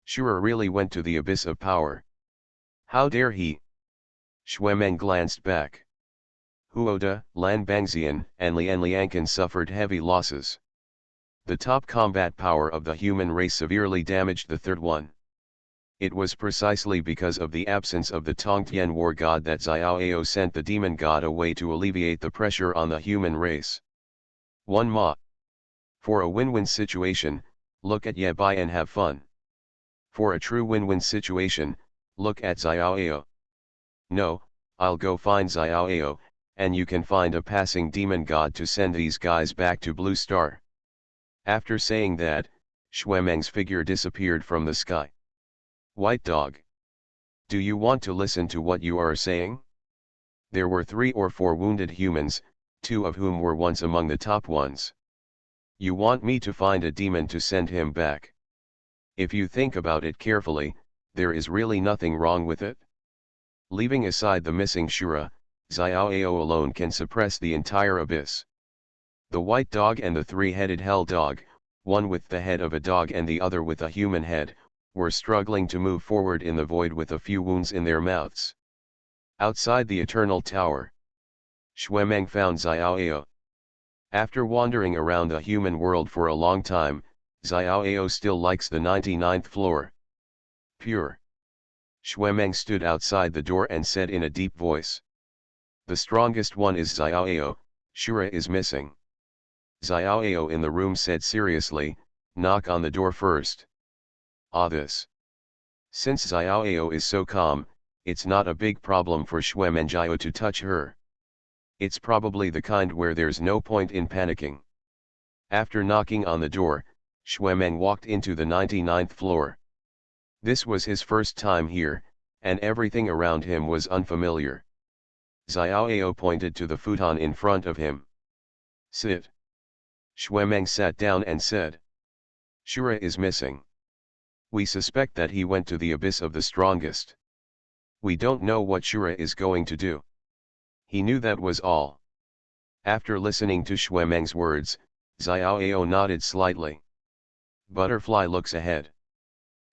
[SPEAKER 1] Shura really went to the abyss of power. How dare he? Xuemeng glanced back. Huoda, Lan Bangxian, and Lian Liankan suffered heavy losses. The top combat power of the human race severely damaged the third one. It was precisely because of the absence of the Tongtian war god that Xiaoao sent the demon god away to alleviate the pressure on the human race. 1 Ma. For a win-win situation, look at Ye Bai and have fun. For a true win-win situation, look at Xiaoao. No, I'll go find Xiaoao, and you can find a passing demon god to send these guys back to Blue Star. After saying that, Xuemeng's figure disappeared from the sky. White dog. Do you want to listen to what you are saying? There were 3 or 4 wounded humans, 2 of whom were once among the top ones. You want me to find a demon to send him back? If you think about it carefully, there is really nothing wrong with it. Leaving aside the missing Shura, Xiaoao alone can suppress the entire abyss. The white dog and the 3-headed hell dog, one with the head of a dog and the other with a human head, were struggling to move forward in the void with a few wounds in their mouths. Outside the Eternal Tower, Xuemeng found Xiaoao. After wandering around the human world for a long time, Xiaoao still likes the 99th floor. Pure. Xuemeng stood outside the door and said in a deep voice. The strongest one is Xiaoao, Shura is missing. Xiaoao in the room said seriously, knock on the door first. Ah, this. Since Xiaoao is so calm, it's not a big problem for Xuemenjiao to touch her. It's probably the kind where there's no point in panicking. After knocking on the door, Xuemeng walked into the 99th floor. This was his first time here, and everything around him was unfamiliar. Xiaoao pointed to the futon in front of him. Sit. Xuemeng sat down and said. Shura is missing. We suspect that he went to the abyss of the strongest. We don't know what Shura is going to do. He knew that was all. After listening to Xuemeng's words, Xiaoao nodded slightly. Butterfly looks ahead.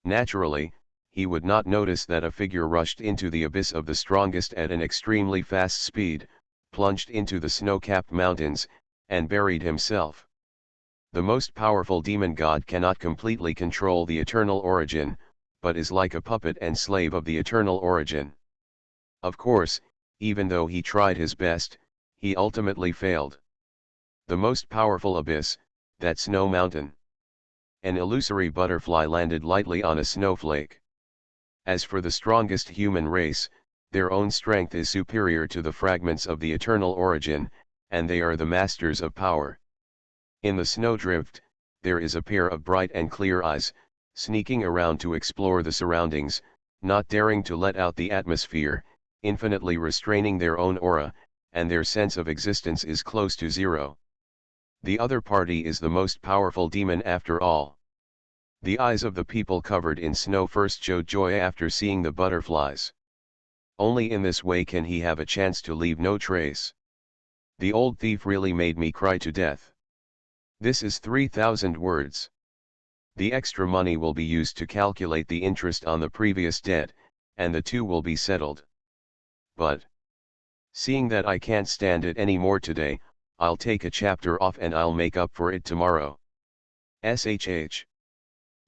[SPEAKER 1] Naturally, he would not notice that a figure rushed into the abyss of the strongest at an extremely fast speed, plunged into the snow-capped mountains, and buried himself. The most powerful demon god cannot completely control the eternal origin, but is like a puppet and slave of the eternal origin. Of course, even though he tried his best, he ultimately failed. The most powerful abyss, that snow mountain. An illusory butterfly landed lightly on a snowflake. As for the strongest human race, their own strength is superior to the fragments of the eternal origin, and they are the masters of power. In the snowdrift, there is a pair of bright and clear eyes, sneaking around to explore the surroundings, not daring to let out the atmosphere, infinitely restraining their own aura, and their sense of existence is close to zero. The other party is the most powerful demon after all. The eyes of the people covered in snow first showed joy after seeing the butterflies. Only in this way can he have a chance to leave no trace. The old thief really made me cry to death. This is 3,000 words. The extra money will be used to calculate the interest on the previous debt, and the two will be settled. But, seeing that I can't stand it anymore today, I'll take a chapter off and I'll make up for it tomorrow. SHH.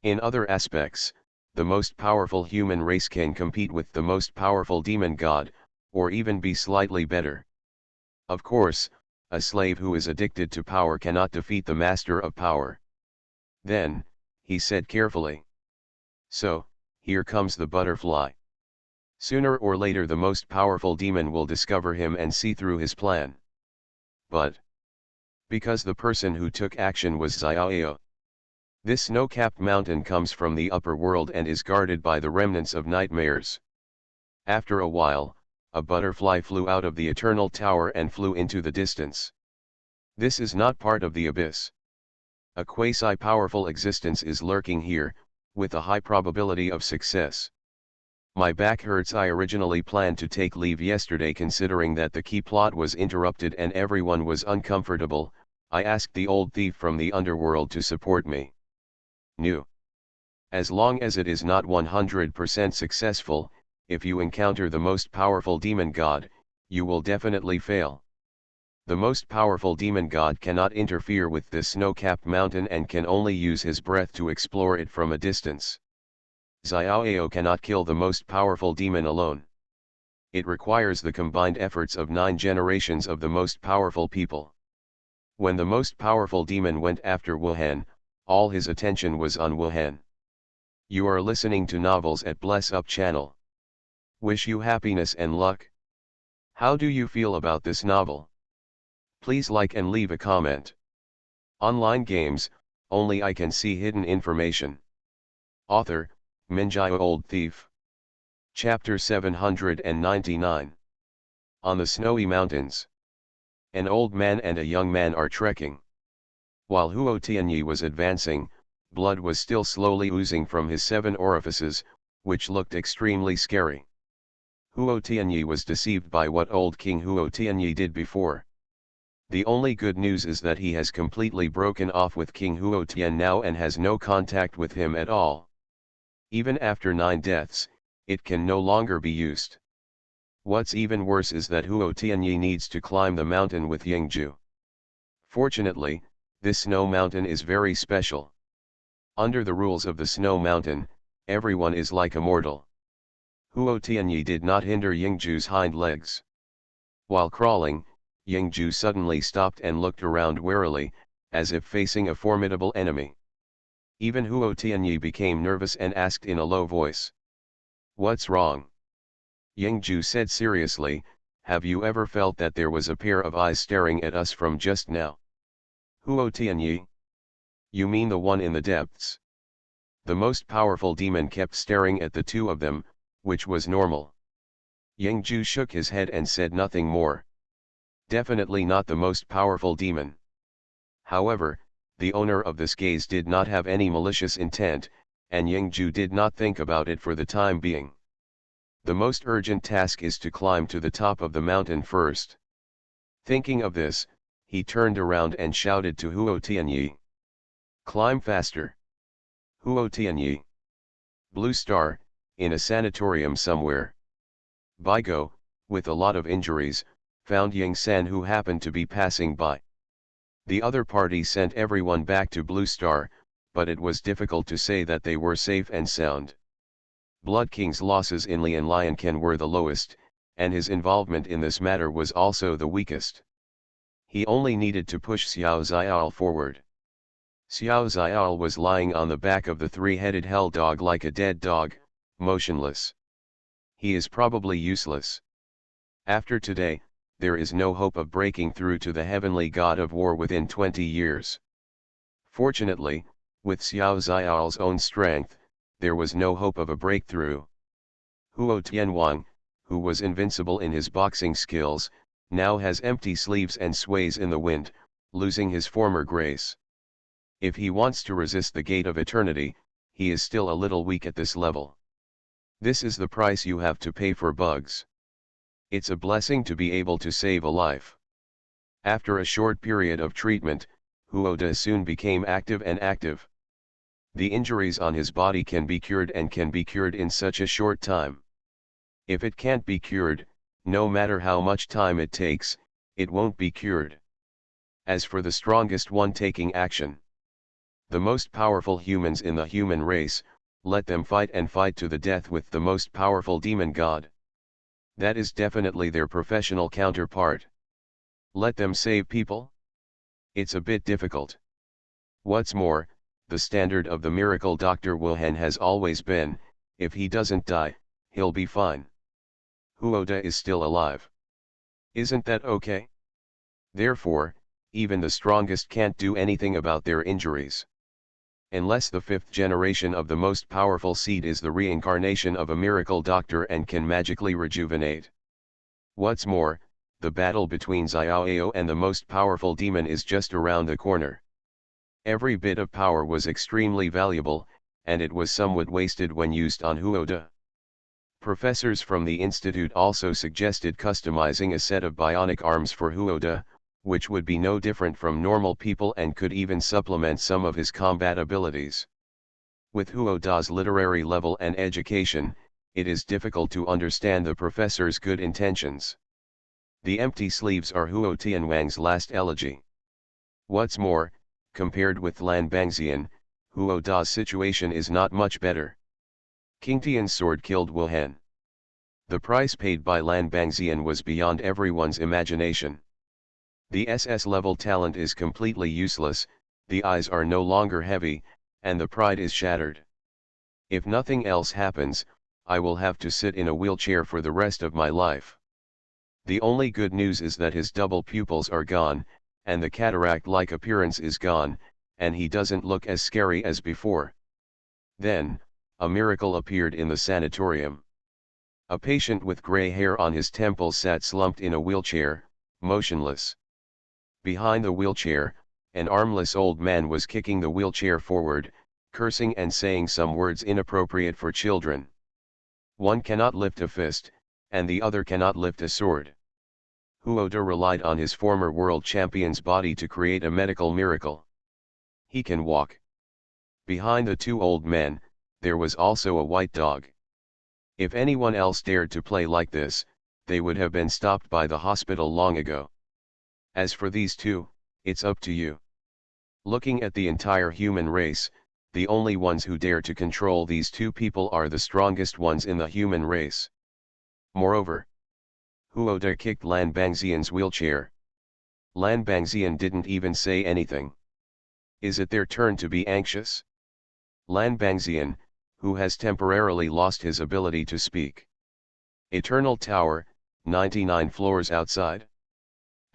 [SPEAKER 1] In other aspects, the most powerful human race can compete with the most powerful demon god, or even be slightly better. Of course, a slave who is addicted to power cannot defeat the master of power. Then, he said carefully. So, here comes the butterfly. Sooner or later the most powerful demon will discover him and see through his plan. But, because the person who took action was Xiaoao. This snow-capped mountain comes from the upper world and is guarded by the remnants of nightmares. After a while, a butterfly flew out of the eternal tower and flew into the distance. This is not part of the abyss. A quasi-powerful existence is lurking here, with a high probability of success. My back hurts. I originally planned to take leave yesterday considering that the key plot was interrupted and everyone was uncomfortable. I asked the old thief from the underworld to support me. New. As long as it is not 100% successful, if you encounter the most powerful demon god, you will definitely fail. The most powerful demon god cannot interfere with this snow-capped mountain and can only use his breath to explore it from a distance. Xiaoao cannot kill the most powerful demon alone. It requires the combined efforts of 9 generations of the most powerful people. When the most powerful demon went after Wuhan, all his attention was on Wuhan. You are listening to Novels at Bless Up channel. Wish you happiness and luck. How do you feel about this novel? Please like and leave a comment. Online games, only I can see hidden information. Author, Minjai Old Thief. Chapter 799. On the snowy mountains. An old man and a young man are trekking. While Huo Tianyi was advancing, blood was still slowly oozing from his 7 orifices, which looked extremely scary. Huo Tianyi was deceived by what old King Huo Tianyi did before. The only good news is that he has completely broken off with King Huo Tian now and has no contact with him at all. Even after 9 deaths, it can no longer be used. What's even worse is that Huo Tianyi needs to climb the mountain with Yingju. Fortunately, this snow mountain is very special. Under the rules of the snow mountain, everyone is like a mortal. Huo Tianyi did not hinder Yingju's hind legs. While crawling, Yingju suddenly stopped and looked around warily, as if facing a formidable enemy. Even Huo Tianyi became nervous and asked in a low voice. "What's wrong?" Yingju said seriously, "Have you ever felt that there was a pair of eyes staring at us from just now?" "Huo Tianyi? You mean the one in the depths?" The most powerful demon kept staring at the two of them, which was normal. Yingju shook his head and said nothing more. Definitely not the most powerful demon. However, the owner of this gaze did not have any malicious intent, and Yingju did not think about it for the time being. The most urgent task is to climb to the top of the mountain first. Thinking of this, he turned around and shouted to Huo Tianyi. "Climb faster! Huo Tianyi! Blue Star, in a sanatorium somewhere." Baigo, with a lot of injuries, found Ying San, who happened to be passing by. The other party sent everyone back to Blue Star, but it was difficult to say that they were safe and sound. Blood King's losses in Li and Lion were the lowest, and his involvement in this matter was also the weakest. He only needed to push Xiao Xiao forward. Xiao Xiao was lying on the back of the three-headed hell dog like a dead dog, motionless. He is probably useless. After today, there is no hope of breaking through to the heavenly god of war within 20 years. Fortunately, with Xiao Xiao's own strength, there was no hope of a breakthrough. Huo Tianwang, who was invincible in his boxing skills, now has empty sleeves and sways in the wind, losing his former grace. If he wants to resist the gate of eternity, he is still a little weak at this level. This is the price you have to pay for bugs. It's a blessing to be able to save a life. After a short period of treatment, Huoda soon became active and active. The injuries on his body can be cured and can be cured in such a short time. If it can't be cured, no matter how much time it takes, it won't be cured. As for the strongest one taking action, the most powerful humans in the human race, let them fight and fight to the death with the most powerful demon god. That is definitely their professional counterpart. Let them save people? It's a bit difficult. What's more, the standard of the miracle Dr. Wuhan has always been, if he doesn't die, he'll be fine. Huoda is still alive. Isn't that okay? Therefore, even the strongest can't do anything about their injuries. Unless the fifth generation of the most powerful seed is the reincarnation of a miracle doctor and can magically rejuvenate. What's more, the battle between Xiaoao and the most powerful demon is just around the corner. Every bit of power was extremely valuable, and it was somewhat wasted when used on Huoda. Professors from the institute also suggested customizing a set of bionic arms for Huoda, which would be no different from normal people and could even supplement some of his combat abilities. With Huoda's literary level and education, it is difficult to understand the professor's good intentions. The empty sleeves are Huo Tianwang's last elegy. What's more, compared with Lan Bangxian, Huoda's situation is not much better. King Tian's sword killed Wuhan. The price paid by Lan Bangxian was beyond everyone's imagination. The SS-level talent is completely useless, the eyes are no longer heavy, and the pride is shattered. If nothing else happens, I will have to sit in a wheelchair for the rest of my life. The only good news is that his double pupils are gone, and the cataract-like appearance is gone, and he doesn't look as scary as before. Then, a miracle appeared in the sanatorium. A patient with gray hair on his temples sat slumped in a wheelchair, motionless. Behind the wheelchair, an armless old man was kicking the wheelchair forward, cursing and saying some words inappropriate for children. One cannot lift a fist, and the other cannot lift a sword. Huoda relied on his former world champion's body to create a medical miracle. He can walk. Behind the two old men, there was also a white dog. If anyone else dared to play like this, they would have been stopped by the hospital long ago. As for these two, It's up to you. Looking at the entire human race, the only ones who dare to control these two people are the strongest ones in the human race. Moreover, Huoda kicked Lan Bangxian's wheelchair. Lan Bangxian didn't even say anything. Is it their turn to be anxious? Lan Bangxian, who has temporarily lost his ability to speak. Eternal Tower, 99 floors outside.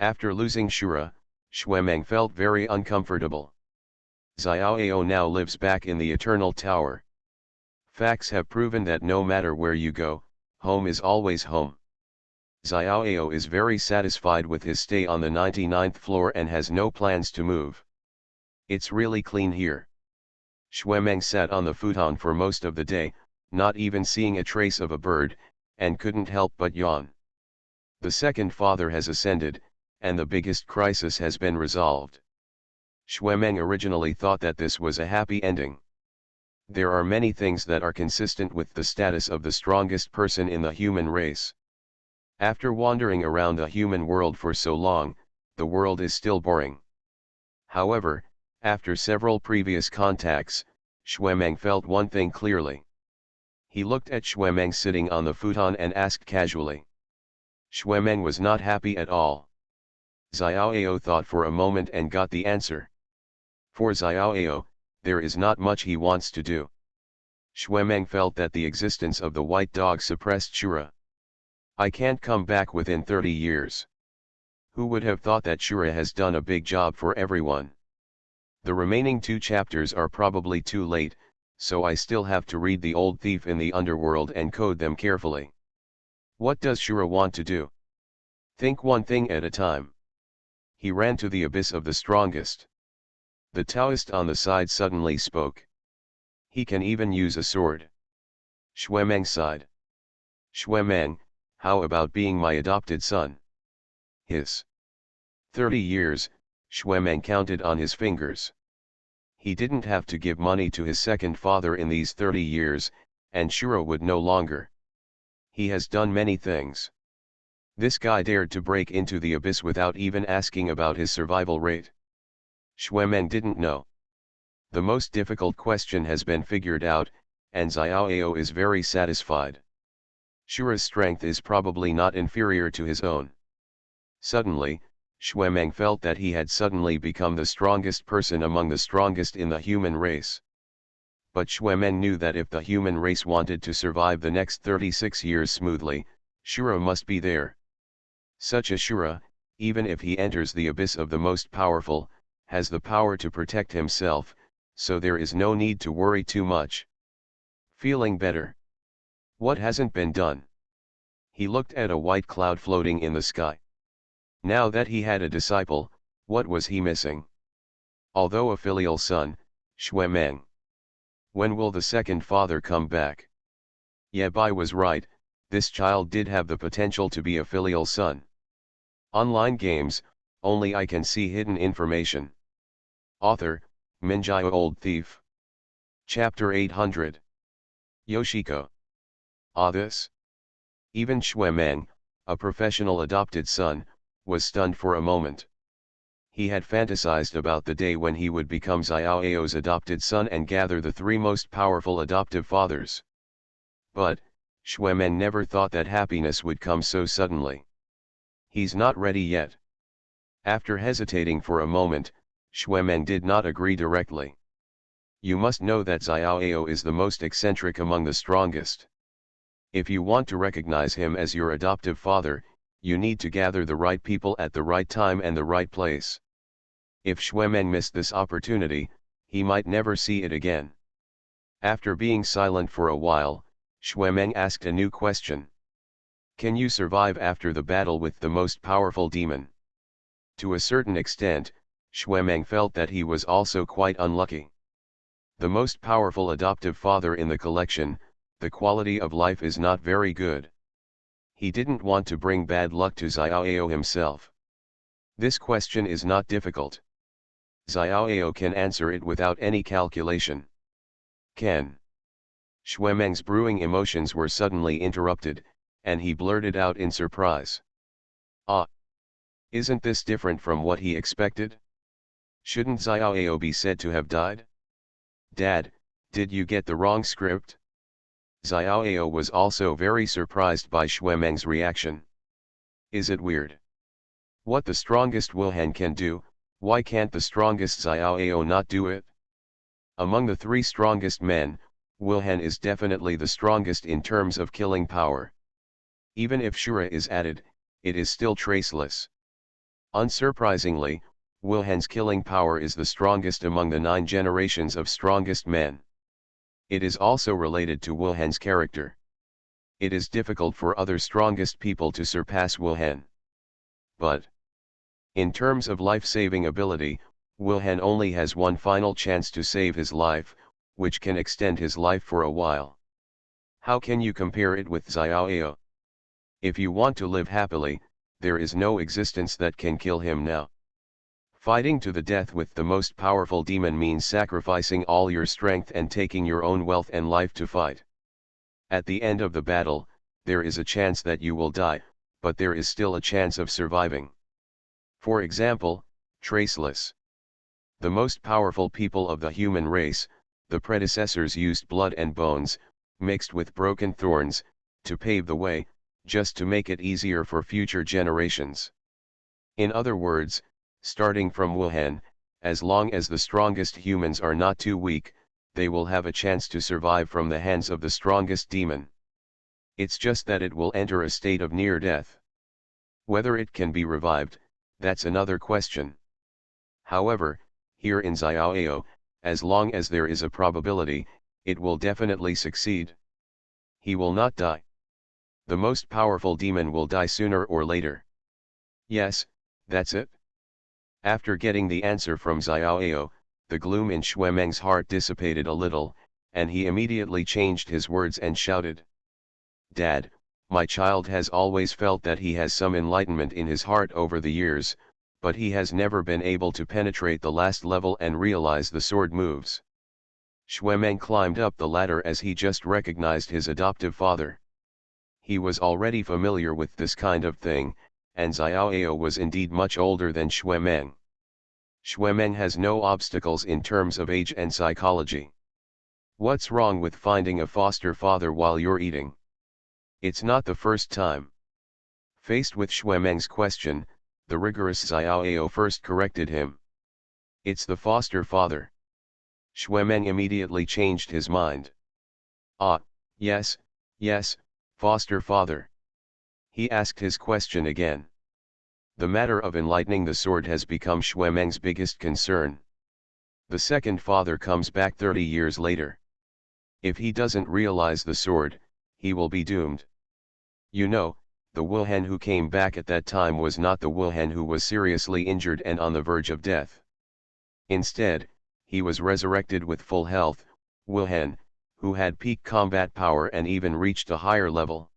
[SPEAKER 1] After losing Shura, Xuemeng felt very uncomfortable. Xiaoao now lives back in the Eternal Tower. Facts have proven that no matter where you go, home is always home. Xiaoao is very satisfied with his stay on the 99th floor and has no plans to move. It's really clean here. Xuemeng sat on the futon for most of the day, not even seeing a trace of a bird, and couldn't help but yawn. The second father has ascended, and the biggest crisis has been resolved. Xuemeng originally thought that this was a happy ending. There are many things that are consistent with the status of the strongest person in the human race. After wandering around the human world for so long, the world is still boring. However, after several previous contacts, Xuemeng felt one thing clearly. He looked at Xuemeng sitting on the futon and asked casually. Xuemeng was not happy at all. Xiaoao thought for a moment and got the answer. For Xiaoao, there is not much he wants to do. Xuemeng felt that the existence of the white dog suppressed Shura. I can't come back within 30 years. Who would have thought that Shura has done a big job for everyone? The remaining 2 chapters are probably too late, so I still have to read The Old Thief in the Underworld and code them carefully. What does Shura want to do? Think one thing at a time. He ran to the abyss of the strongest. The Taoist on the side suddenly spoke. He can even use a sword. Xuemeng sighed. Xuemeng, how about being my adopted son? His 30 years, Xuemeng counted on his fingers. He didn't have to give money to his second father in these 30 years, and Shura would no longer. He has done many things. This guy dared to break into the abyss without even asking about his survival rate. Xuemeng didn't know. The most difficult question has been figured out, and Xiaoao is very satisfied. Shura's strength is probably not inferior to his own. Suddenly, Xuemeng felt that he had suddenly become the strongest person among the strongest in the human race. But Xuemeng knew that if the human race wanted to survive the next 36 years smoothly, Shura must be there. Such a Shura, even if he enters the abyss of the most powerful, has the power to protect himself, so there is no need to worry too much. Feeling better. What hasn't been done? He looked at a white cloud floating in the sky. Now that he had a disciple, what was he missing? Although a filial son, Xuemeng. When will the second father come back? Yabai was right, this child did have the potential to be a filial son. Online games, only I can see hidden information. Author, Minjai Old Thief. Chapter 800. Yoshiko. This? Even Xuemeng, a professional adopted son, was stunned for a moment. He had fantasized about the day when he would become Xiaoao's adopted son and gather the 3 most powerful adoptive fathers. But, Xuemeng never thought that happiness would come so suddenly. He's not ready yet. After hesitating for a moment, Xuemeng did not agree directly. You must know that Xiaoao is the most eccentric among the strongest. If you want to recognize him as your adoptive father, you need to gather the right people at the right time and the right place. If Xuemeng missed this opportunity, he might never see it again. After being silent for a while, Xuemeng asked a new question. Can you survive after the battle with the most powerful demon? To a certain extent, Xuemeng felt that he was also quite unlucky. The most powerful adoptive father in the collection, the quality of life is not very good. He didn't want to bring bad luck to Xiaoao himself. This question is not difficult. Xiaoao can answer it without any calculation. Can. Xuemeng's brewing emotions were suddenly interrupted, and he blurted out in surprise. Ah! Isn't this different from what he expected? Shouldn't Xiaoao be said to have died? Dad, did you get the wrong script? Xiaoao was also very surprised by Xuemeng's reaction. Is it weird? What the strongest Wilhan can do, why can't the strongest Xiaoao not do it? Among the three strongest men, Wilhan is definitely the strongest in terms of killing power. Even if Shura is added, it is still traceless. Unsurprisingly, Wilhan's killing power is the strongest among the 9 generations of strongest men. It is also related to Wilhan's character. It is difficult for other strongest people to surpass Wilhan. But in terms of life-saving ability, Wilhan only has one final chance to save his life, which can extend his life for a while. How can you compare it with Xiaoao? If you want to live happily, there is no existence that can kill him now. Fighting to the death with the most powerful demon means sacrificing all your strength and taking your own wealth and life to fight. At the end of the battle, there is a chance that you will die, but there is still a chance of surviving. For example, traceless. The most powerful people of the human race, the predecessors used blood and bones, mixed with broken thorns, to pave the way, just to make it easier for future generations. In other words, starting from Wilhan, as long as the strongest humans are not too weak, they will have a chance to survive from the hands of the strongest demon. It's just that it will enter a state of near death. Whether it can be revived, that's another question. However, here in Xiaoao, as long as there is a probability, it will definitely succeed. He will not die. The most powerful demon will die sooner or later. Yes, that's it. After getting the answer from Xiaoao, the gloom in Xuemeng's heart dissipated a little, and he immediately changed his words and shouted. Dad, my child has always felt that he has some enlightenment in his heart over the years, but he has never been able to penetrate the last level and realize the sword moves. Xuemeng climbed up the ladder as he just recognized his adoptive father. He was already familiar with this kind of thing, and Xiaoao was indeed much older than Xuemeng. Xuemeng has no obstacles in terms of age and psychology. What's wrong with finding a foster father while you're eating? It's not the first time. Faced with Xuemeng's question, the rigorous Xiaoao first corrected him. It's the foster father. Xuemeng immediately changed his mind. Ah, yes, foster father. He asked his question again. The matter of enlightening the sword has become Xuemeng's biggest concern. The second father comes back 30 years later. If he doesn't realize the sword, he will be doomed. You know, the Wilhan who came back at that time was not the Wilhan who was seriously injured and on the verge of death. Instead, he was resurrected with full health, Wilhan, who had peak combat power and even reached a higher level.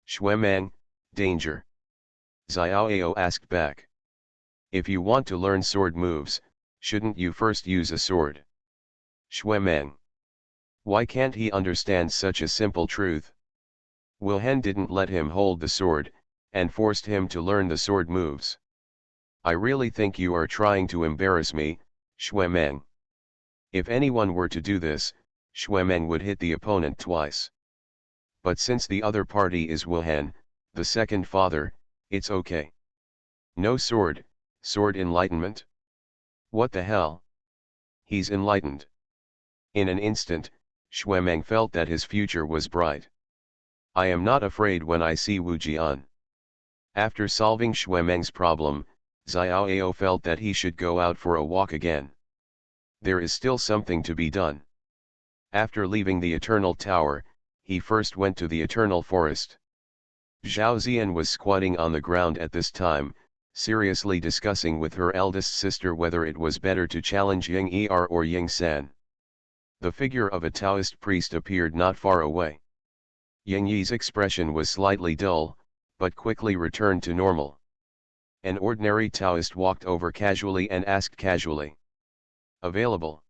[SPEAKER 1] Xuemeng, danger. Xiaoao asked back. If you want to learn sword moves, shouldn't you first use a sword? Xuemeng. Why can't he understand such a simple truth? Wilhan didn't let him hold the sword, and forced him to learn the sword moves. I really think you are trying to embarrass me, Xuemeng. If anyone were to do this, Xuemeng would hit the opponent twice. But since the other party is Wilhan, the second father, it's okay. No sword, sword enlightenment? What the hell? He's enlightened. In an instant, Xuemeng felt that his future was bright. I am not afraid when I see Wu Jian. After solving Xuemeng's problem, Xiaoao felt that he should go out for a walk again. There is still something to be done. After leaving the Eternal Tower, he first went to the Eternal Forest. Zhao Zian was squatting on the ground at this time, seriously discussing with her eldest sister whether it was better to challenge Ying Er or Ying San. The figure of a Taoist priest appeared not far away. Ying Yi's expression was slightly dull, but quickly returned to normal. An ordinary Taoist walked over casually and asked casually. Available.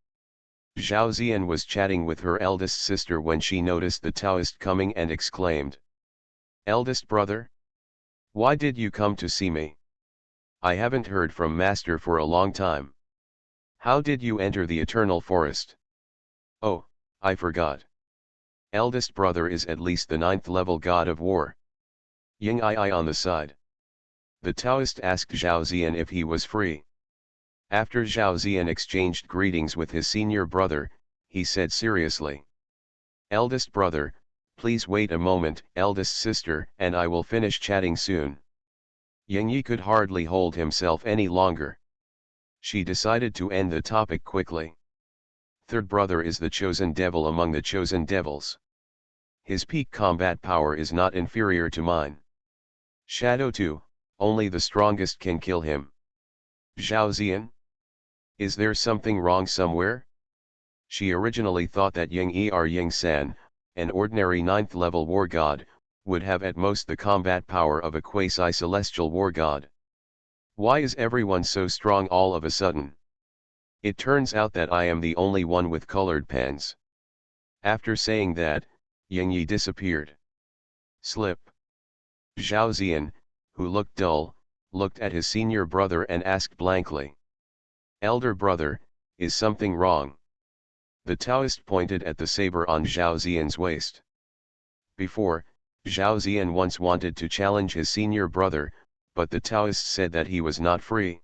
[SPEAKER 1] Zhao Zian was chatting with her eldest sister when she noticed the Taoist coming and exclaimed. Eldest brother? Why did you come to see me? I haven't heard from Master for a long time. How did you enter the eternal forest? Oh, I forgot. Eldest brother is at least the 9th level god of war. Ying I on the side. The Taoist asked Zhao Ziyan if he was free. After Zhao Ziyan exchanged greetings with his senior brother, he said seriously. Eldest brother, please wait a moment, eldest sister, and I will finish chatting soon. Ying Yi could hardly hold himself any longer. She decided to end the topic quickly. Third brother is the chosen devil among the chosen devils. His peak combat power is not inferior to mine. Shadow 2, only the strongest can kill him. Zhao Ziyan? Is there something wrong somewhere? She originally thought that Ying Yi or Ying San, an ordinary 9th level war god, would have at most the combat power of a quasi-celestial war god. Why is everyone so strong all of a sudden? It turns out that I am the only one with colored pens. After saying that, Ying Yi disappeared. Slip. Zhao Ziyan, who looked dull, looked at his senior brother and asked blankly. Elder brother, is something wrong? The Taoist pointed at the saber on Zhao Ziyan's waist. Before, Zhao Ziyan once wanted to challenge his senior brother, but the Taoist said that he was not free.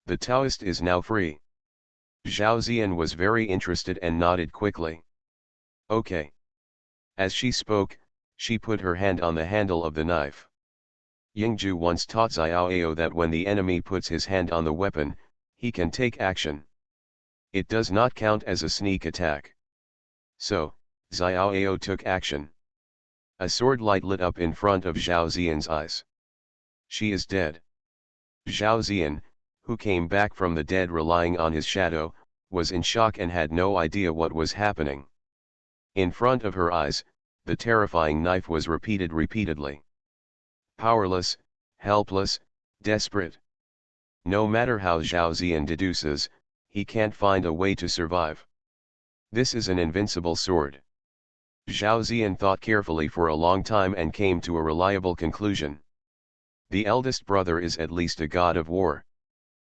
[SPEAKER 1] The Taoist is now free. Zhao Ziyan was very interested and nodded quickly. Okay. As she spoke, she put her hand on the handle of the knife. Yingju once taught Xiaoao that when the enemy puts his hand on the weapon, he can take action. It does not count as a sneak attack. So, Xiaoao took action. A sword light lit up in front of Zhao Ziyan's eyes. She is dead. Zhao Ziyan, who came back from the dead relying on his shadow, was in shock and had no idea what was happening. In front of her eyes, the terrifying knife was repeated repeatedly. Powerless, helpless, desperate. No matter how Zhao Ziyan deduces, he can't find a way to survive. This is an invincible sword. Zhao Ziyan thought carefully for a long time and came to a reliable conclusion. The eldest brother is at least a god of war.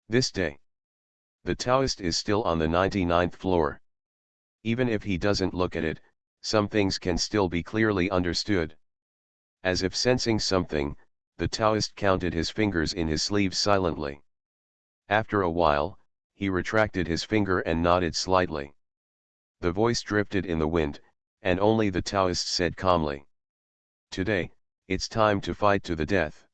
[SPEAKER 1] This day, the Taoist is still on the 99th floor. Even if he doesn't look at it, some things can still be clearly understood. As if sensing something, the Taoist counted his fingers in his sleeves silently. After a while, he retracted his finger and nodded slightly. The voice drifted in the wind, and only the Taoist said calmly. Today, it's time to fight to the death.